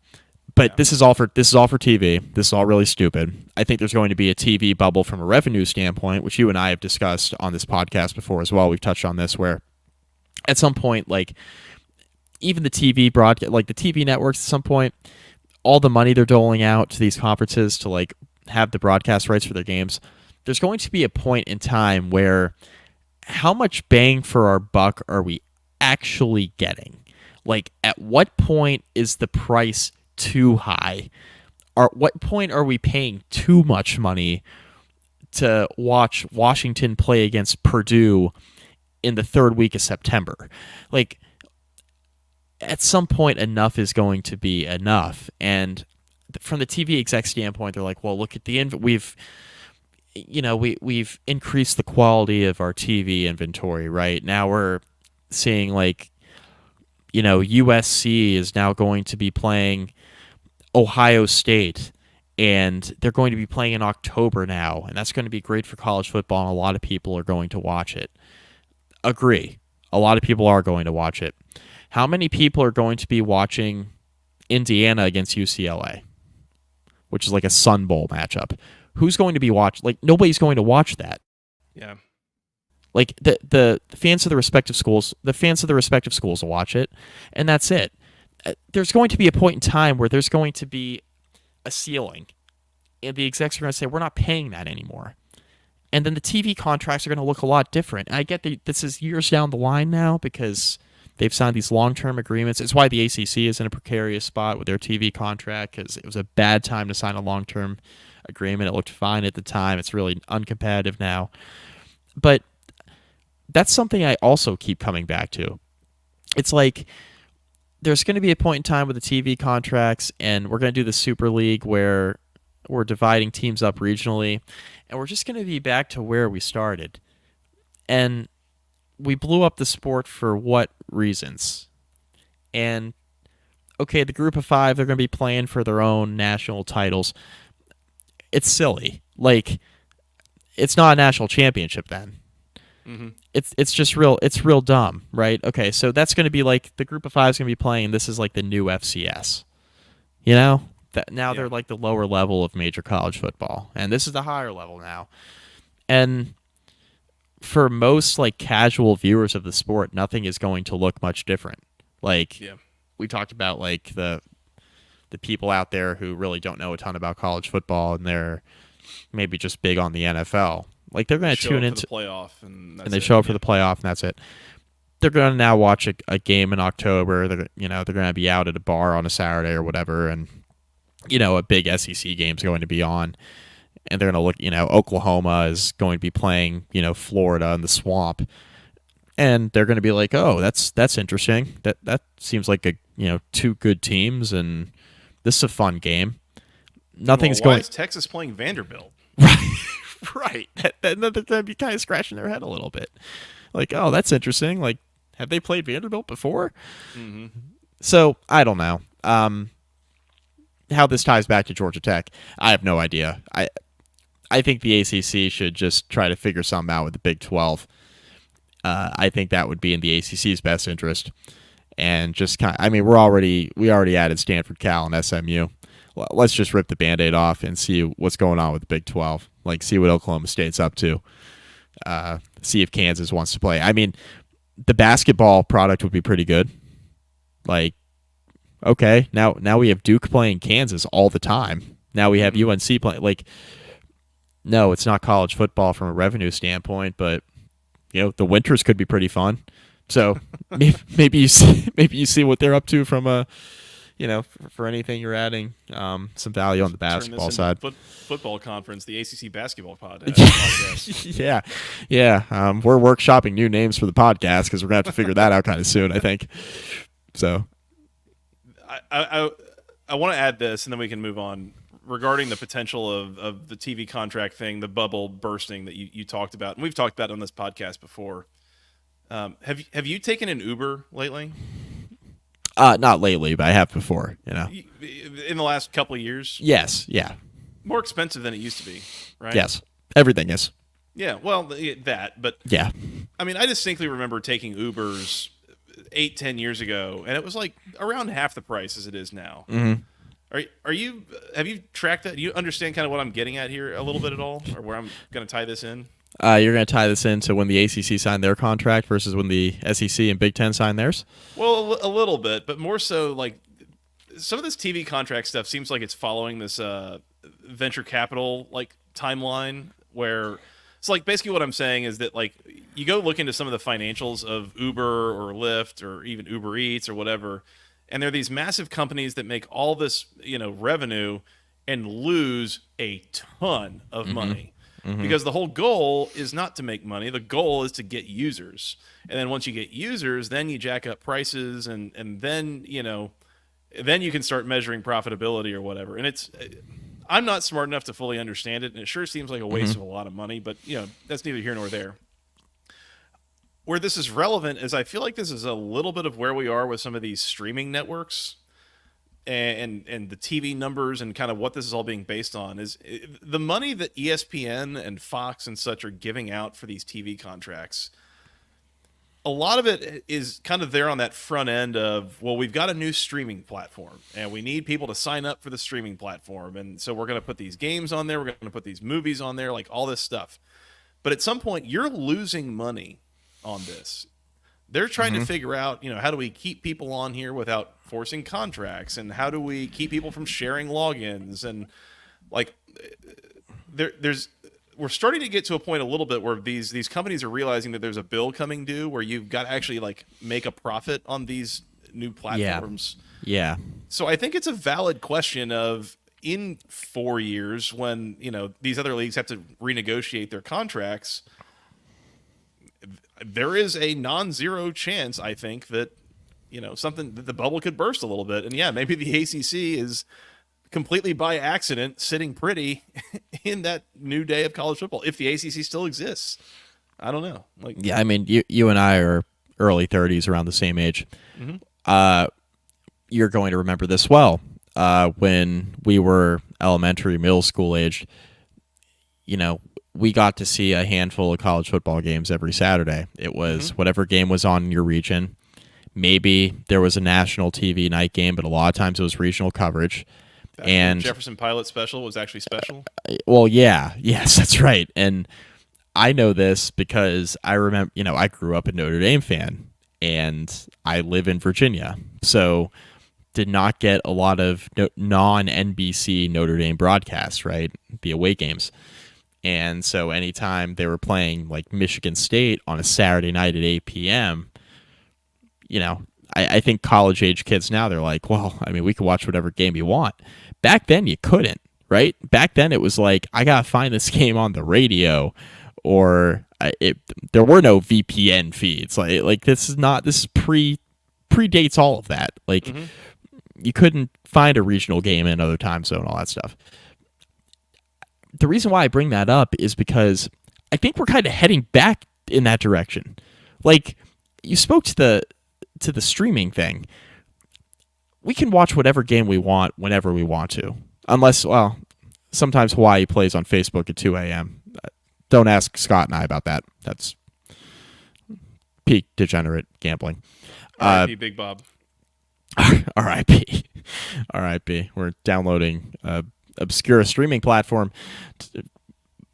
But this is all for TV. This is all really stupid. I think there's going to be a TV bubble from a revenue standpoint, which you and I have discussed on this podcast before as well. We've touched on this, where at some point, like even the TV broadcast, like the TV networks, at some point, all the money they're doling out to these conferences to like have the broadcast rights for their games, there's going to be a point in time where how much bang for our buck are we actually getting? Like, at what point is the price too high? Or what point are we paying too much money to watch Washington play against Purdue in the third week of September? Like, at some point, enough is going to be enough. And from the TV exec standpoint, they're like, well, look at we've increased the quality of our TV inventory, right? Now we're seeing like, USC is now going to be playing Ohio State, and they're going to be playing in October now, and that's going to be great for college football, and a lot of people are going to watch it. Agree. A lot of people are going to watch it. How many people are going to be watching Indiana against UCLA, which is like a Sun Bowl matchup? Who's going to be watching? Like, nobody's going to watch that. Yeah. Like, the fans of the respective schools, will watch it, and that's it. There's going to be a point in time where there's going to be a ceiling, and the execs are going to say, we're not paying that anymore. And then the TV contracts are going to look a lot different. And I get that this is years down the line now because they've signed these long-term agreements. It's why the ACC is in a precarious spot with their TV contract, because it was a bad time to sign a long-term agreement. It looked fine at the time. It's really uncompetitive now. But that's something I also keep coming back to. It's like there's going to be a point in time with the TV contracts, and we're going to do the Super League where we're dividing teams up regionally, and we're just going to be back to where we started. And we blew up the sport for what reasons? And, okay, the group of five, they're going to be playing for their own national titles. It's silly. Like, it's not a national championship then. Mm-hmm. It's just real dumb, right? Okay, so that's going to be like the group of five is going to be playing. This is like the new FCS, They're like the lower level of major college football, and this is the higher level now. And for most like casual viewers of the sport, nothing is going to look much different. Like we talked about, like the people out there who really don't know a ton about college football, and they're maybe just big on the NFL. Like, they're going to tune into the playoff, and they show up for the playoff, and that's it. They're going to now watch a game in October. They're going to be out at a bar on a Saturday or whatever, and a big SEC game's going to be on, and they're going to look. Oklahoma is going to be playing Florida in the Swamp, and they're going to be like, oh, that's interesting. That seems like two good teams, and this is a fun game. Nothing's why going. Is Texas playing Vanderbilt? Right. They're going to be kind of scratching their head a little bit. Like, oh, that's interesting. Like, have they played Vanderbilt before? Mm-hmm. So, I don't know. How this ties back to Georgia Tech, I have no idea. I think the ACC should just try to figure something out with the Big 12. I think that would be in the ACC's best interest. And just we already added Stanford, Cal, and SMU. Let's just rip the Band-Aid off and see what's going on with the Big 12. Like, see what Oklahoma State's up to. See if Kansas wants to play. I mean, the basketball product would be pretty good. Like, okay, now we have Duke playing Kansas all the time. Now we have UNC playing. Like, no, it's not college football from a revenue standpoint, but the winters could be pretty fun. So maybe you see what they're up to from a. For anything you're adding some value on the basketball side. Football conference, the ACC basketball podcast. Yeah. We're workshopping new names for the podcast because we're going to have to figure that out kind of soon, I think. So I want to add this, and then we can move on. Regarding the potential of the TV contract thing, the bubble bursting that you talked about, and we've talked about it on this podcast before. Have you taken an Uber lately? Not lately, but I have before. In the last couple of years. Yes. Yeah. More expensive than it used to be, right? Yes. Everything is. Yeah. Well, that. But yeah. I mean, I distinctly remember taking Ubers 8-10 years ago, and it was like around half the price as it is now. Mm-hmm. Have you tracked that? Do you understand kind of what I'm getting at here a little bit at all, or where I'm going to tie this in? You're going to tie this into when the ACC signed their contract versus when the SEC and Big Ten signed theirs? Well, a little bit, but more so like some of this TV contract stuff seems like it's following this venture capital like timeline where it's like basically what I'm saying is that like you go look into some of the financials of Uber or Lyft or even Uber Eats or whatever, and there are these massive companies that make all this revenue and lose a ton of money. Because the whole goal is not to make money. The goal is to get users. And then once you get users, then you jack up prices and then, then you can start measuring profitability or whatever. And I'm not smart enough to fully understand it. And it sure seems like a waste of a lot of money, but that's neither here nor there. Where this is relevant is I feel like this is a little bit of where we are with some of these streaming networks. And the TV numbers and kind of what this is all being based on is the money that ESPN and Fox and such are giving out for these TV contracts. A lot of it is kind of there on that front end of, well, we've got a new streaming platform and we need people to sign up for the streaming platform. And so we're going to put these games on there. We're going to put these movies on there, like all this stuff. But at some point you're losing money on this. They're trying to figure out, how do we keep people on here without forcing contracts, and how do we keep people from sharing logins, and like we're starting to get to a point a little bit where these companies are realizing that there's a bill coming due where you've got to actually like make a profit on these new platforms. Yeah. So I think it's a valid question of in 4 years when these other leagues have to renegotiate their contracts. There is a non-zero chance, I think, that something that the bubble could burst a little bit, and maybe the ACC is completely by accident sitting pretty in that new day of college football if the ACC still exists. I don't know. I mean, you and I are early 30s, around the same age. You're going to remember this well. When we were elementary, middle school aged, we got to see a handful of college football games every Saturday. It was whatever game was on in your region. Maybe there was a national TV night game, but a lot of times it was regional coverage. And Jefferson Pilot special was actually special. Well, yes, that's right. And I know this because I remember, I grew up a Notre Dame fan, and I live in Virginia, so did not get a lot of non-NBC Notre Dame broadcasts, right? The away games. And so anytime they were playing like Michigan State on a Saturday night at 8 p.m., I think college-age kids now, they're like, well, I mean, we can watch whatever game you want. Back then, you couldn't, right? Back then, it was like, I got to find this game on the radio, or there were no VPN feeds. Like this is predates all of that. Like, you couldn't find a regional game in another time zone, all that stuff. The reason why I bring that up is because I think we're kind of heading back in that direction. Like, you spoke to the streaming thing. We can watch whatever game we want whenever we want to. Unless, well, sometimes Hawaii plays on Facebook at 2 a.m. Don't ask Scott and I about that. That's peak degenerate gambling. R.I.P. Big Bob. R.I.P. R.I.P. We're downloading obscure streaming platform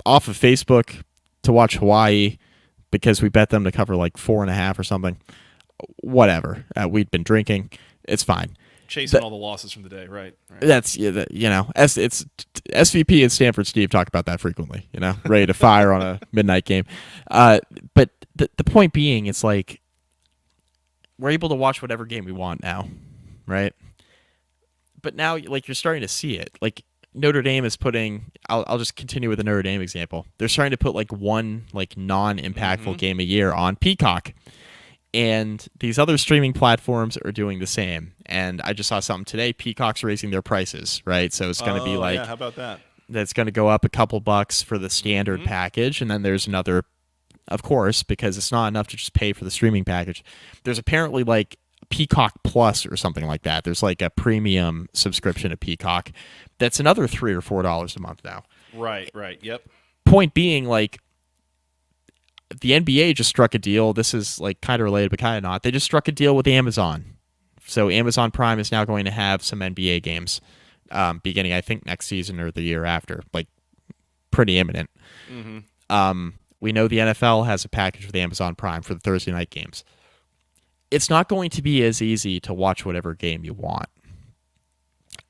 off of Facebook to watch Hawaii because we bet them to cover like 4.5 or something. Whatever. We'd been drinking. It's fine. Chasing all the losses from the day, right? That's it's SVP and Stanford Steve talk about that frequently. Ready to fire on a midnight game. But the point being, it's like we're able to watch whatever game we want now, right? But now, like, you're starting to see it. Like, Notre Dame is putting. I'll just continue with the Notre Dame example. They're starting to put like one like non-impactful game a year on Peacock. And these other streaming platforms are doing the same. And I just saw something today. Peacock's raising their prices, right? So it's going to be like, how about that? That's going to go up a couple bucks for the standard package. And then there's another, of course, because it's not enough to just pay for the streaming package. There's apparently like Peacock Plus or something like that. There's like a premium subscription to Peacock. That's another $3 or $4 a month now. Right. Yep. Point being, like, the NBA just struck a deal. This is like kind of related, but kind of not. They just struck a deal with Amazon. So Amazon Prime is now going to have some NBA games beginning, I think, next season or the year after. Like, pretty imminent. We know the NFL has a package with Amazon Prime for the Thursday night games. It's not going to be as easy to watch whatever game you want.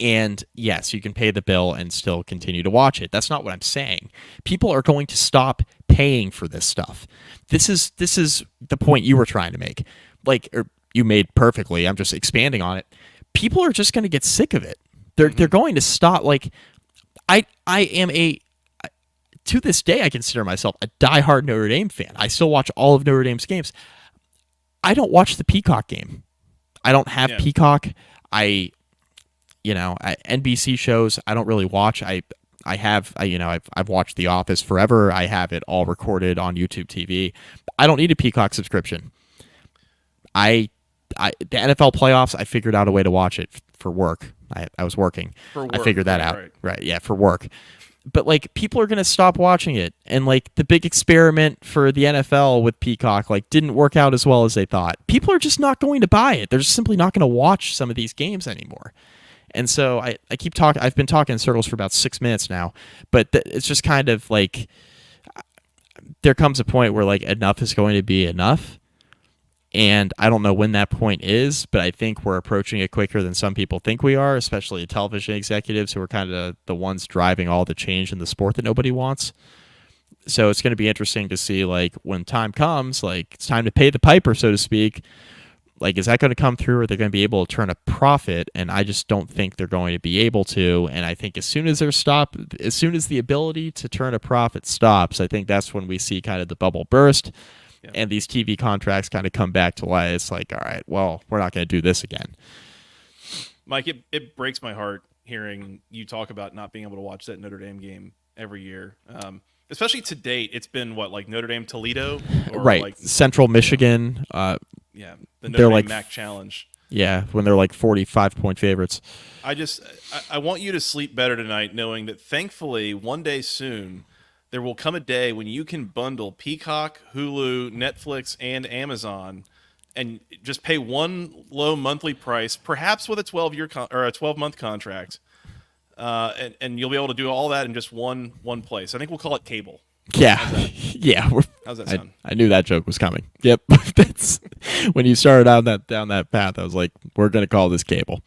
And yes, you can pay the bill and still continue to watch it. That's not what I'm saying. People are going to stop paying for this stuff. This is the point you were trying to make. Like, or you made perfectly. I'm just expanding on it. People are just going to get sick of it. They're going to stop. Like, I am to this day, I consider myself a diehard Notre Dame fan. I still watch all of Notre Dame's games. I don't watch the Peacock game. I don't have Peacock. NBC shows I don't really watch. I've watched The Office forever. I have it all recorded on YouTube TV. I don't need a Peacock subscription. The NFL playoffs, I figured out a way to watch it for work. I was working. I figured that out. Right. Yeah, for work. But like, people are going to stop watching it, and like, the big experiment for the NFL with Peacock like didn't work out as well as they thought. People are just not going to buy it. They're just simply not going to watch some of these games anymore. And so I keep talking. I've been talking in circles for about 6 minutes now, but it's just kind of like, there comes a point where like, enough is going to be enough. And I don't know when that point is, but I think we're approaching it quicker than some people think we are, especially television executives who are kind of the ones driving all the change in the sport that nobody wants. So it's going to be interesting to see, like, when time comes, like, it's time to pay the piper, so to speak. Like, is that going to come through, or they're going to be able to turn a profit? And I just don't think they're going to be able to. And I think as soon as the ability to turn a profit stops, I think that's when we see kind of the bubble burst. And these TV contracts kind of come back to life. It's like, all right, well, we're not going to do this again. Mike, it breaks my heart hearing you talk about not being able to watch that Notre Dame game every year. Especially to date, it's been what, like Notre Dame Toledo? Or right, like, Central Michigan. The Notre Dame MAC Challenge. Yeah, when they're like 45-point favorites. I want you to sleep better tonight knowing that thankfully one day soon there will come a day when you can bundle Peacock, Hulu, Netflix, and Amazon, and just pay one low monthly price, perhaps with a 12-month contract, and you'll be able to do all that in just one place. I think we'll call it cable. Yeah, yeah. How's that sound? I knew that joke was coming. Yep, that's when you started down that path. I was like, we're gonna call this cable.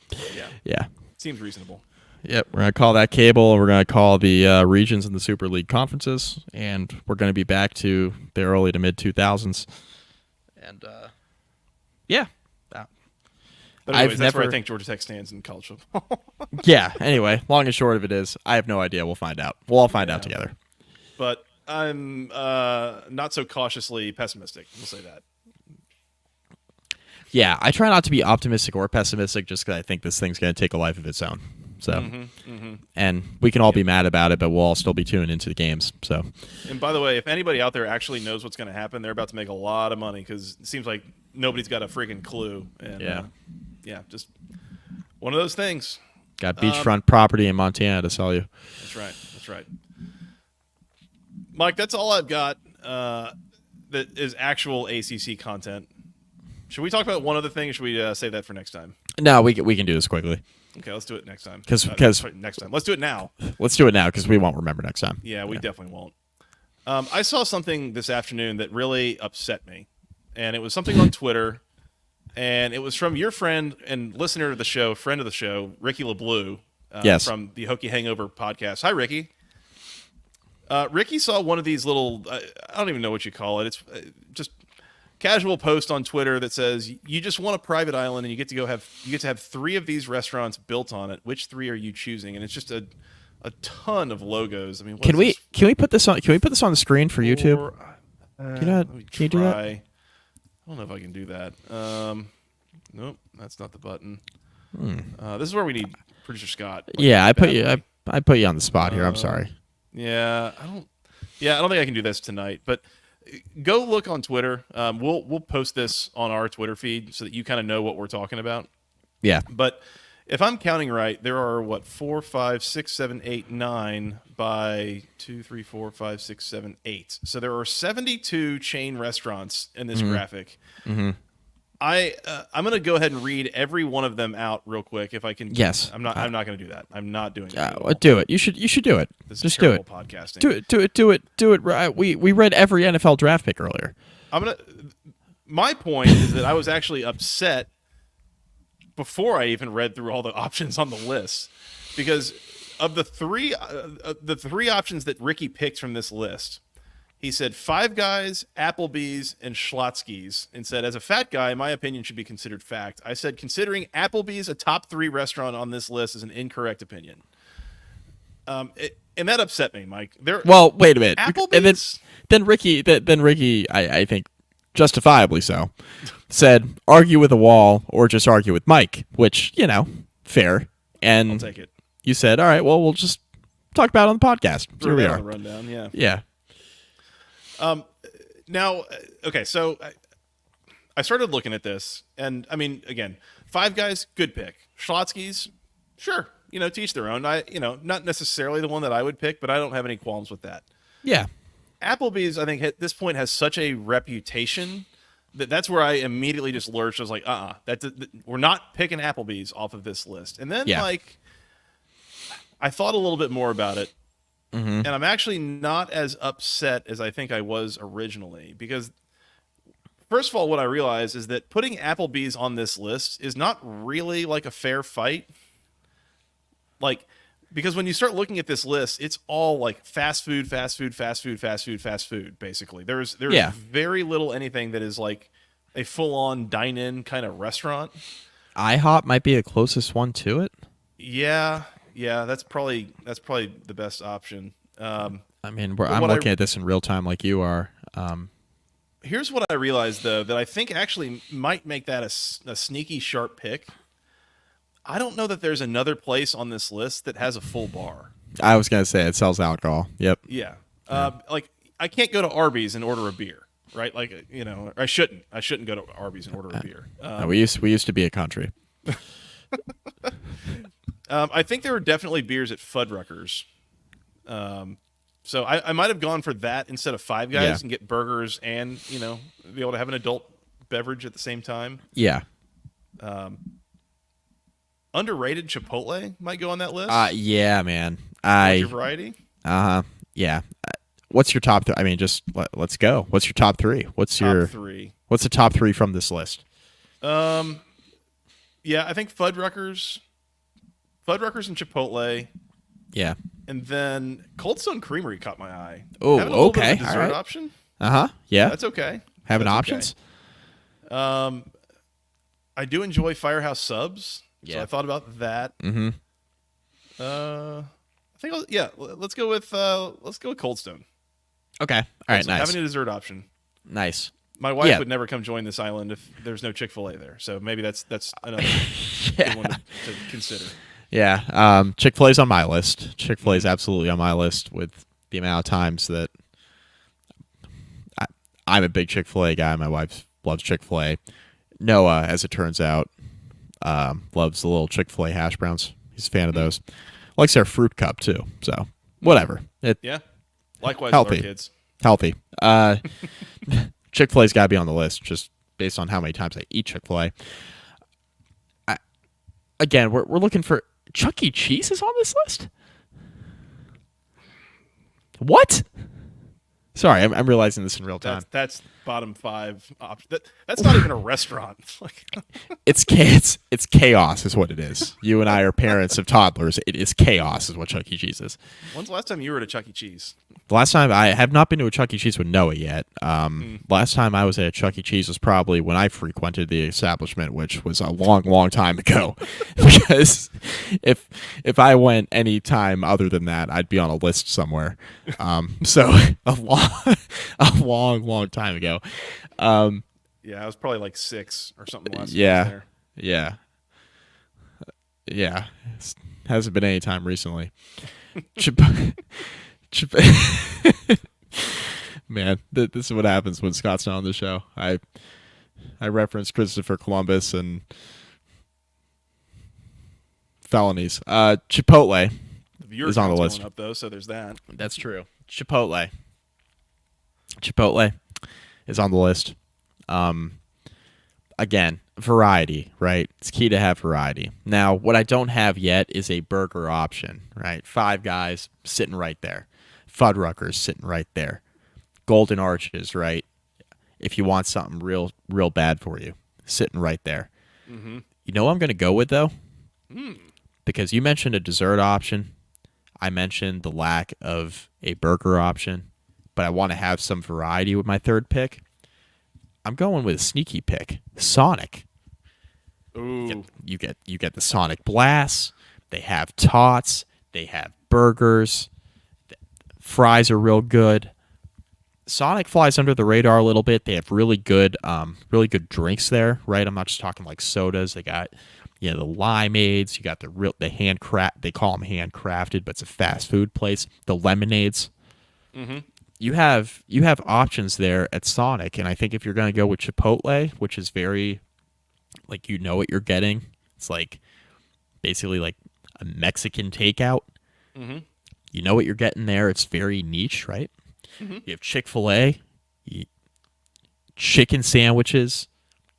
Yeah. Seems reasonable. Yep, we're going to call that cable. We're going to call the regions in the Super League conferences, and we're going to be back to the early to mid-2000s. And, yeah. But anyways, that's where I think Georgia Tech stands in college football. Yeah, anyway, long and short of it is, I have no idea. We'll find out. We'll all find out together. But I'm not so cautiously pessimistic. We'll say that. Yeah, I try not to be optimistic or pessimistic just because I think this thing's going to take a life of its own. So, and we can all be mad about it, but we'll all still be tuned into the games. So, and by the way, if anybody out there actually knows what's going to happen, they're about to make a lot of money because it seems like nobody's got a freaking clue. And, just one of those things. Got beachfront property in Montana to sell you. That's right. Mike, that's all I've got that is actual ACC content. Should we talk about one other thing, or should we save that for next time? No, we can do this quickly. Okay, let's do it next time. Because next time. Let's do it now. Let's do it now because we won't remember next time. Yeah, we definitely won't. I saw something this afternoon that really upset me, and it was something on Twitter, and it was from your friend and listener to the show, friend of the show, Ricky LeBlue, from the Hokie Hangover podcast. Hi, Ricky. Ricky saw one of these little, I don't even know what you call it. It's just casual post on Twitter that says you just want a private island and you get to have 3 of these restaurants built on it. Which 3 are you choosing? And it's just a ton of logos. I mean, can we put this on? Can we put this on the screen for YouTube? Can you do that? I don't know if I can do that. Nope, that's not the button. This is where we need producer Scott. I put you on the spot here. I'm sorry. I don't think I can do this tonight, but go look on Twitter. We'll post this on our Twitter feed so that you kind of know what we're talking about. Yeah. But if I'm counting right, there are 4, 5, 6, 7, 8, 9 by 2, 3, 4, 5, 6, 7, 8. So there are 72 chain restaurants in this graphic. Mm-hmm. I'm going to go ahead and read every one of them out real quick if I can. Yes. I'm not going to do that. I'm not doing it. Do it. You should do it. This Just is terrible do it. Podcasting. Do it right. We read every NFL draft pick earlier. My point is that I was actually upset before I even read through all the options on the list, because of the three options that Ricky picked from this list, he said Five Guys, Applebee's, and Schlotzsky's, and said, as a fat guy, my opinion should be considered fact. I said, considering Applebee's a top 3 restaurant on this list is an incorrect opinion. And that upset me, Mike. Well, wait a minute. Applebee's? And then Ricky, I think, justifiably so, said, argue with a wall or just argue with Mike, which, fair. And I'll take it. You said, all right, well, we'll just talk about it on the podcast. So here we are. Rundown, yeah. Yeah. Now, okay, so I started looking at this, and I mean, again, Five Guys, good pick. Schlotzsky's, sure, to each their own. Not necessarily the one that I would pick, but I don't have any qualms with that. Yeah. Applebee's, I think, at this point has such a reputation that's where I immediately just lurched. I was like, we're not picking Applebee's off of this list. And then, I thought a little bit more about it. Mm-hmm. And I'm actually not as upset as I think I was originally, because first of all, what I realized is that putting Applebee's on this list is not really like a fair fight. Because when you start looking at this list, it's all like fast food, basically. There's very little anything that is like a full-on dine-in kind of restaurant. IHOP might be the closest one to it. Yeah, that's probably the best option. I'm looking at this in real time like you are. Here's what I realized, though, that I think actually might make that a sneaky sharp pick. I don't know that there's another place on this list that has a full bar. I was going to say it sells alcohol. Yep. Yeah. I can't go to Arby's and order a beer, right? I shouldn't go to Arby's and order a beer. We used to be a country. I think there were definitely beers at Fuddruckers. So I might have gone for that instead of Five Guys and get burgers and, be able to have an adult beverage at the same time. Yeah. Underrated Chipotle might go on that list. Yeah, man. What's your variety? Yeah. What's your top 3? I mean, just let's go. What's your top 3? What's the top 3 from this list? Yeah, I think Fuddruckers and Chipotle. Yeah. And then Cold Stone Creamery caught my eye. Oh, having a little okay. bit of a dessert option. Yeah. That's okay. Having options. Okay. I do enjoy Firehouse Subs. Yeah. So I thought about that. Mm-hmm. I think let's go with Cold Stone. Okay. All right. Nice. Having a dessert option. Nice. My wife would never come join this island if there's no Chick-fil-A there. So maybe that's another good one to consider. Yeah. Chick-fil-A's on my list. Chick-fil-A's absolutely on my list with the amount of times that I'm a big Chick-fil-A guy. My wife loves Chick-fil-A. Noah, as it turns out, loves the little Chick-fil-A hash browns. He's a fan of those. Likes their fruit cup too. So whatever. Likewise healthy. with our kids. Healthy. Chick-fil-A's got to be on the list just based on how many times I eat Chick-fil-A. Again, we're looking for Chuck E. Cheese is on this list? What? Sorry, I'm realizing this in real time. That's bottom 5 option. That's not even a restaurant. It's chaos is what it is. You and I are parents of toddlers. It is chaos is what Chuck E. Cheese is. When's the last time you were at a Chuck E. Cheese? The last time I have not been to a Chuck E. Cheese with Noah yet. Last time I was at a Chuck E. Cheese was probably when I frequented the establishment, which was a long, long time ago. Because if I went any time other than that, I'd be on a list somewhere. So a long time ago. Yeah, I was probably like 6 or something last time I was there. Yeah. Hasn't been any time recently. Man, this is what happens when Scott's not on the show. I reference Christopher Columbus and felonies. Chipotle is on the list. Up though, so there's that. That's true. Chipotle is on the list. Again, variety, right? It's key to have variety. Now, what I don't have yet is a burger option, right? Five Guys sitting right there. Fuddruckers sitting right there. Golden Arches, right? If you want something real bad for you, sitting right there. Mm-hmm. You know what I'm going to go with, though? Hmm. Because you mentioned a dessert option. I mentioned the lack of a burger option, but I want to have some variety with my third pick. I'm going with a sneaky pick, Sonic. Ooh. You get the Sonic Blast. They have tots. They have burgers. Fries are real good. Sonic flies under the radar a little bit. They have really good drinks there, right? I'm not just talking like sodas. They got the limeades. You got the handcraft. They call them handcrafted, but it's a fast food place. The lemonades. Mm-hmm. You have options there at Sonic, and I think if you're going to go with Chipotle, which is very like what you're getting, it's like basically like a Mexican takeout. Mm-hmm. You know what you're getting there. It's very niche, right? Mm-hmm. You have Chick-fil-A, chicken sandwiches,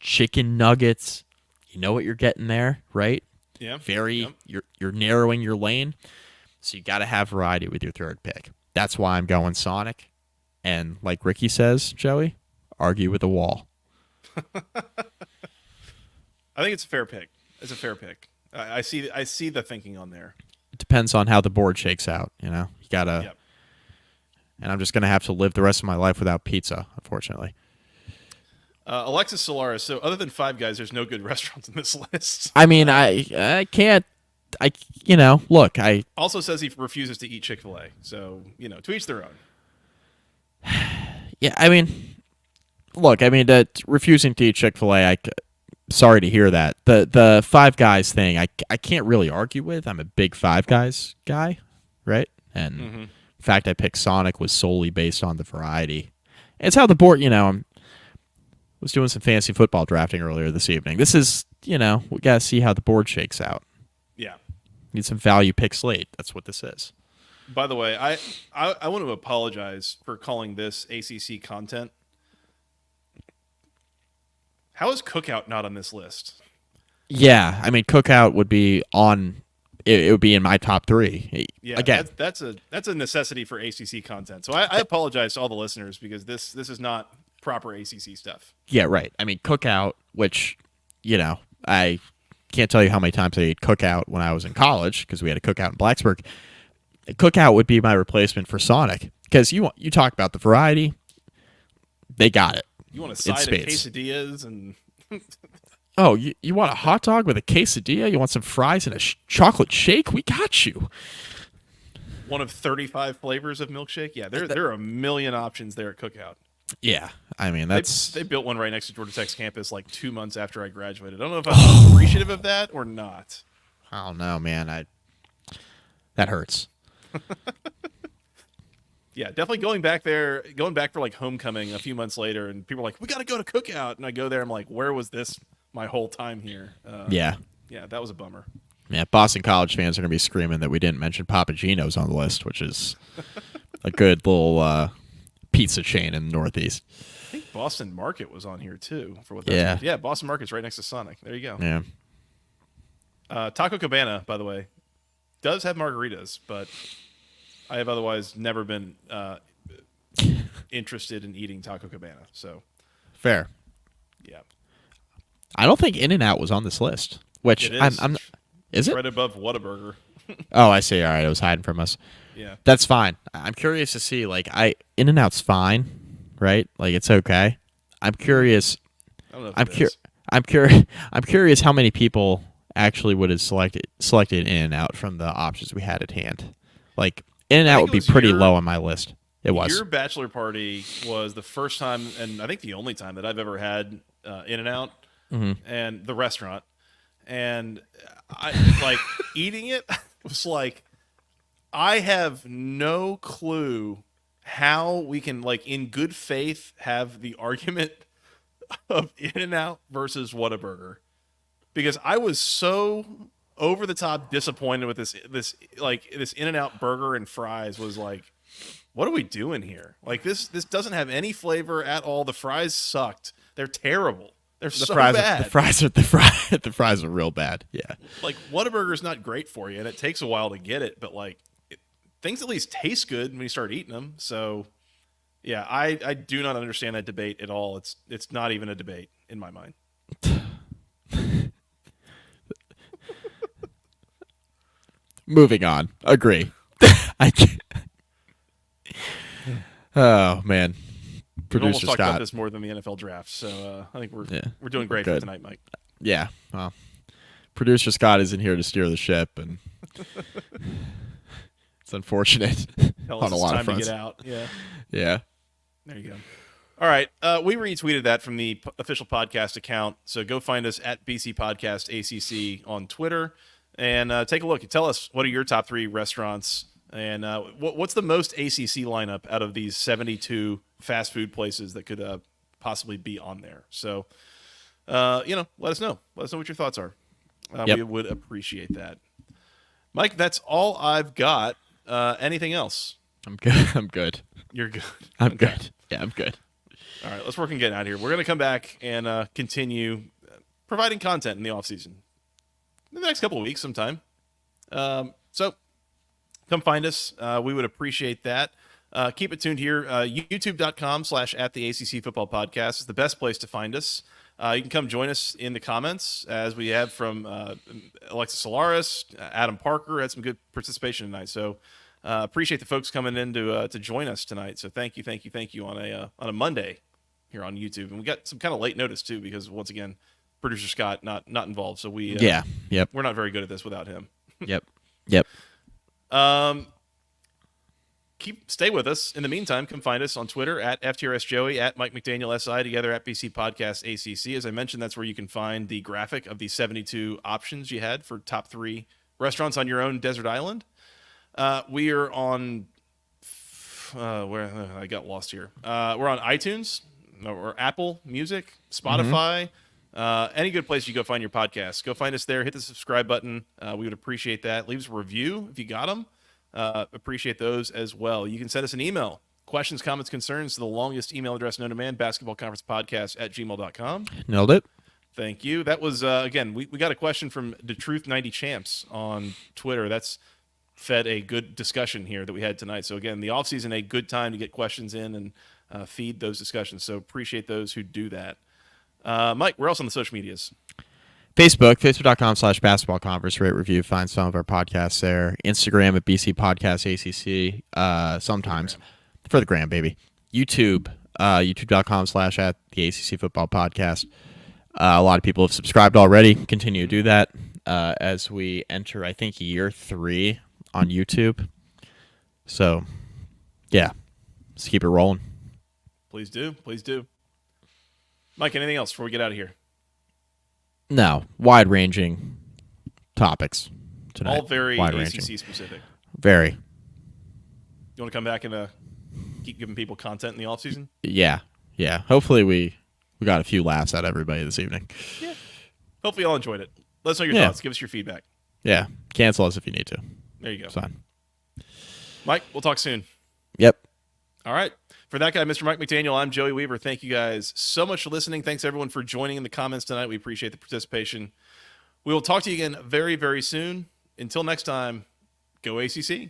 chicken nuggets. You know what you're getting there, right? Yeah. Very. Yep. You're narrowing your lane, so you got to have variety with your third pick. That's why I'm going Sonic. And like Ricky says, Joey, argue with the wall. I think it's a fair pick. It's a fair pick. I see the thinking on there. It depends on how the board shakes out. You gotta. Yep. And I'm just gonna have to live the rest of my life without pizza, unfortunately. Alexis Solaris. So other than Five Guys, there's no good restaurants on this list. I mean, I can't. Look, I Also says he refuses to eat Chick-fil-A. So to each their own. Yeah, I mean, look, refusing to eat Chick-fil-A, sorry to hear that. The Five Guys thing, I can't really argue with. I'm a big Five Guys guy, right? And the fact I picked Sonic was solely based on the variety. It's how the board, I was doing some fantasy football drafting earlier this evening. This is, we got to see how the board shakes out. Yeah. Need some value picks late. That's what this is. By the way, I want to apologize for calling this ACC content. How is Cookout not on this list? Yeah, I mean, Cookout would be on. It would be in my top 3. Yeah, again, that's a necessity for ACC content. So I apologize to all the listeners because this is not proper ACC stuff. Yeah, right. I mean, Cookout, which I can't tell you how many times I ate Cookout when I was in college because we had a Cookout in Blacksburg. Cookout would be my replacement for Sonic because you talk about the variety, they got it. You want a side of quesadillas and oh, you want a hot dog with a quesadilla? You want some fries and a chocolate shake? We got you. One of 35 flavors of milkshake. Yeah, there are a million options there at Cookout. Yeah, I mean that's they built one right next to Georgia Tech's campus like 2 months after I graduated. I don't know if I'm appreciative of that or not. I don't know, man. That hurts. Yeah, definitely going back for like homecoming a few months later, and people are like, "We got to go to Cookout," and I go there. I'm like, "Where was this my whole time here?" Yeah, that was a bummer. Yeah, Boston College fans are gonna be screaming that we didn't mention Papa Gino's on the list, which is a good little pizza chain in the Northeast. I think Boston Market was on here too. For what? That's yeah, Boston Market's right next to Sonic. There you go. Yeah. Taco Cabana, by the way, does have margaritas, but I have otherwise never been interested in eating Taco Cabana. So fair. Yeah. I don't think In-N-Out was on this list. Which it is. Is it right above Whataburger? Oh, I see. All right, it was hiding from us. Yeah, that's fine. I'm curious to see. Like, In-N-Out's fine, right? Like, it's okay. I'm curious. I don't know I'm curious how many people actually would have selected In-N-Out from the options we had at hand. Like, In-N-Out would be pretty low on my list. It was. Your bachelor party was the first time, and I think the only time that I've ever had In-N-Out and the restaurant. And I like eating it was like, I have no clue how we can, like, in good faith have the argument of In-N-Out versus Whataburger, because I was so over the top disappointed with this In-N-Out burger and fries. Was like, what are we doing here? Like, this doesn't have any flavor at all. The fries sucked. They're terrible. They're so bad. The fries are real bad. Yeah. Like, Whataburger's not great for you, and it takes a while to get it, but like, things at least taste good when you start eating them. So, yeah, I do not understand that debate at all. It's not even a debate in my mind. Moving on. Agree. I can't. Oh man, We've almost producer talked about Scott. this more than the NFL draft, so I think we're doing great Good. for tonight, Mike. Yeah. Well, producer Scott isn't here to steer the ship, and it's unfortunate Tell us on a it's lot time of fronts. to get out. Yeah. Yeah. There you go. All right. We retweeted that from the official podcast account. So go find us at BC Podcast ACC on Twitter and take a look. Tell us, what are your top 3 restaurants, and what's the most ACC lineup out of these 72 fast food places that could possibly be on there. So, let us know. Let us know what your thoughts are. We would appreciate that. Mike, that's all I've got. Anything else? I'm good. I'm good. You're good. I'm Okay. good. Yeah, I'm good. All right, let's work on getting out of here. We're going to come back and continue providing content in the offseason in the next couple of weeks sometime. So come find us. We would appreciate that. Keep it tuned here. YouTube.com/@the-ACC Football Podcast is the best place to find us. You can come join us in the comments, as we have from Alexis Solaris, Adam Parker had some good participation tonight. So appreciate the folks coming in to join us tonight. So thank you on a Monday here on YouTube. And we got some kind of late notice too, because once again, producer Scott not involved. So we're not very good at this without him. Yep. Stay with us. In the meantime, come find us on Twitter at FTRSJoey, at Mike McDaniel SI, together at BC Podcast ACC. As I mentioned, that's where you can find the graphic of the 72 options you had for top 3 restaurants on your own desert island. We are on where I got lost here. We're on iTunes or Apple Music, Spotify, any good place you go find your podcast. Go find us there. Hit the subscribe button. We would appreciate that. Leave us a review if you got them. Appreciate those as well. You can send us an email. Questions, comments, concerns to the longest email address known to man, basketballconferencepodcast@gmail.com. Nailed it. Thank you. That was, again, we got a question from DeTruth90Champs on Twitter. That's fed a good discussion here that we had tonight. So, again, the offseason, a good time to get questions in and feed those discussions. So, appreciate those who do that. Mike, where else on the social medias? Facebook.com/basketball conference, rate, review, find some of our podcasts there. Instagram at BC Podcast ACC, sometimes for the gram, baby. YouTube, youtube.com/@the-ACC Football Podcast. A lot of people have subscribed already. Continue to do that as we enter, I think, year 3 on YouTube. So, yeah, let's keep it rolling. Please do. Mike, anything else before we get out of here? No, wide-ranging topics tonight. All very wide-ranging. ACC specific. Very. You want to come back and keep giving people content in the offseason? Yeah. Hopefully we got a few laughs at everybody this evening. Yeah. Hopefully you all enjoyed it. Let us know your thoughts. Give us your feedback. Yeah. Cancel us if you need to. There you go. It's fine. Mike, we'll talk soon. Yep. All right. For that guy, Mr. Mike McDaniel, I'm Joey Weaver. Thank you guys so much for listening. Thanks, everyone, for joining in the comments tonight. We appreciate the participation. We will talk to you again very, very soon. Until next time, go ACC.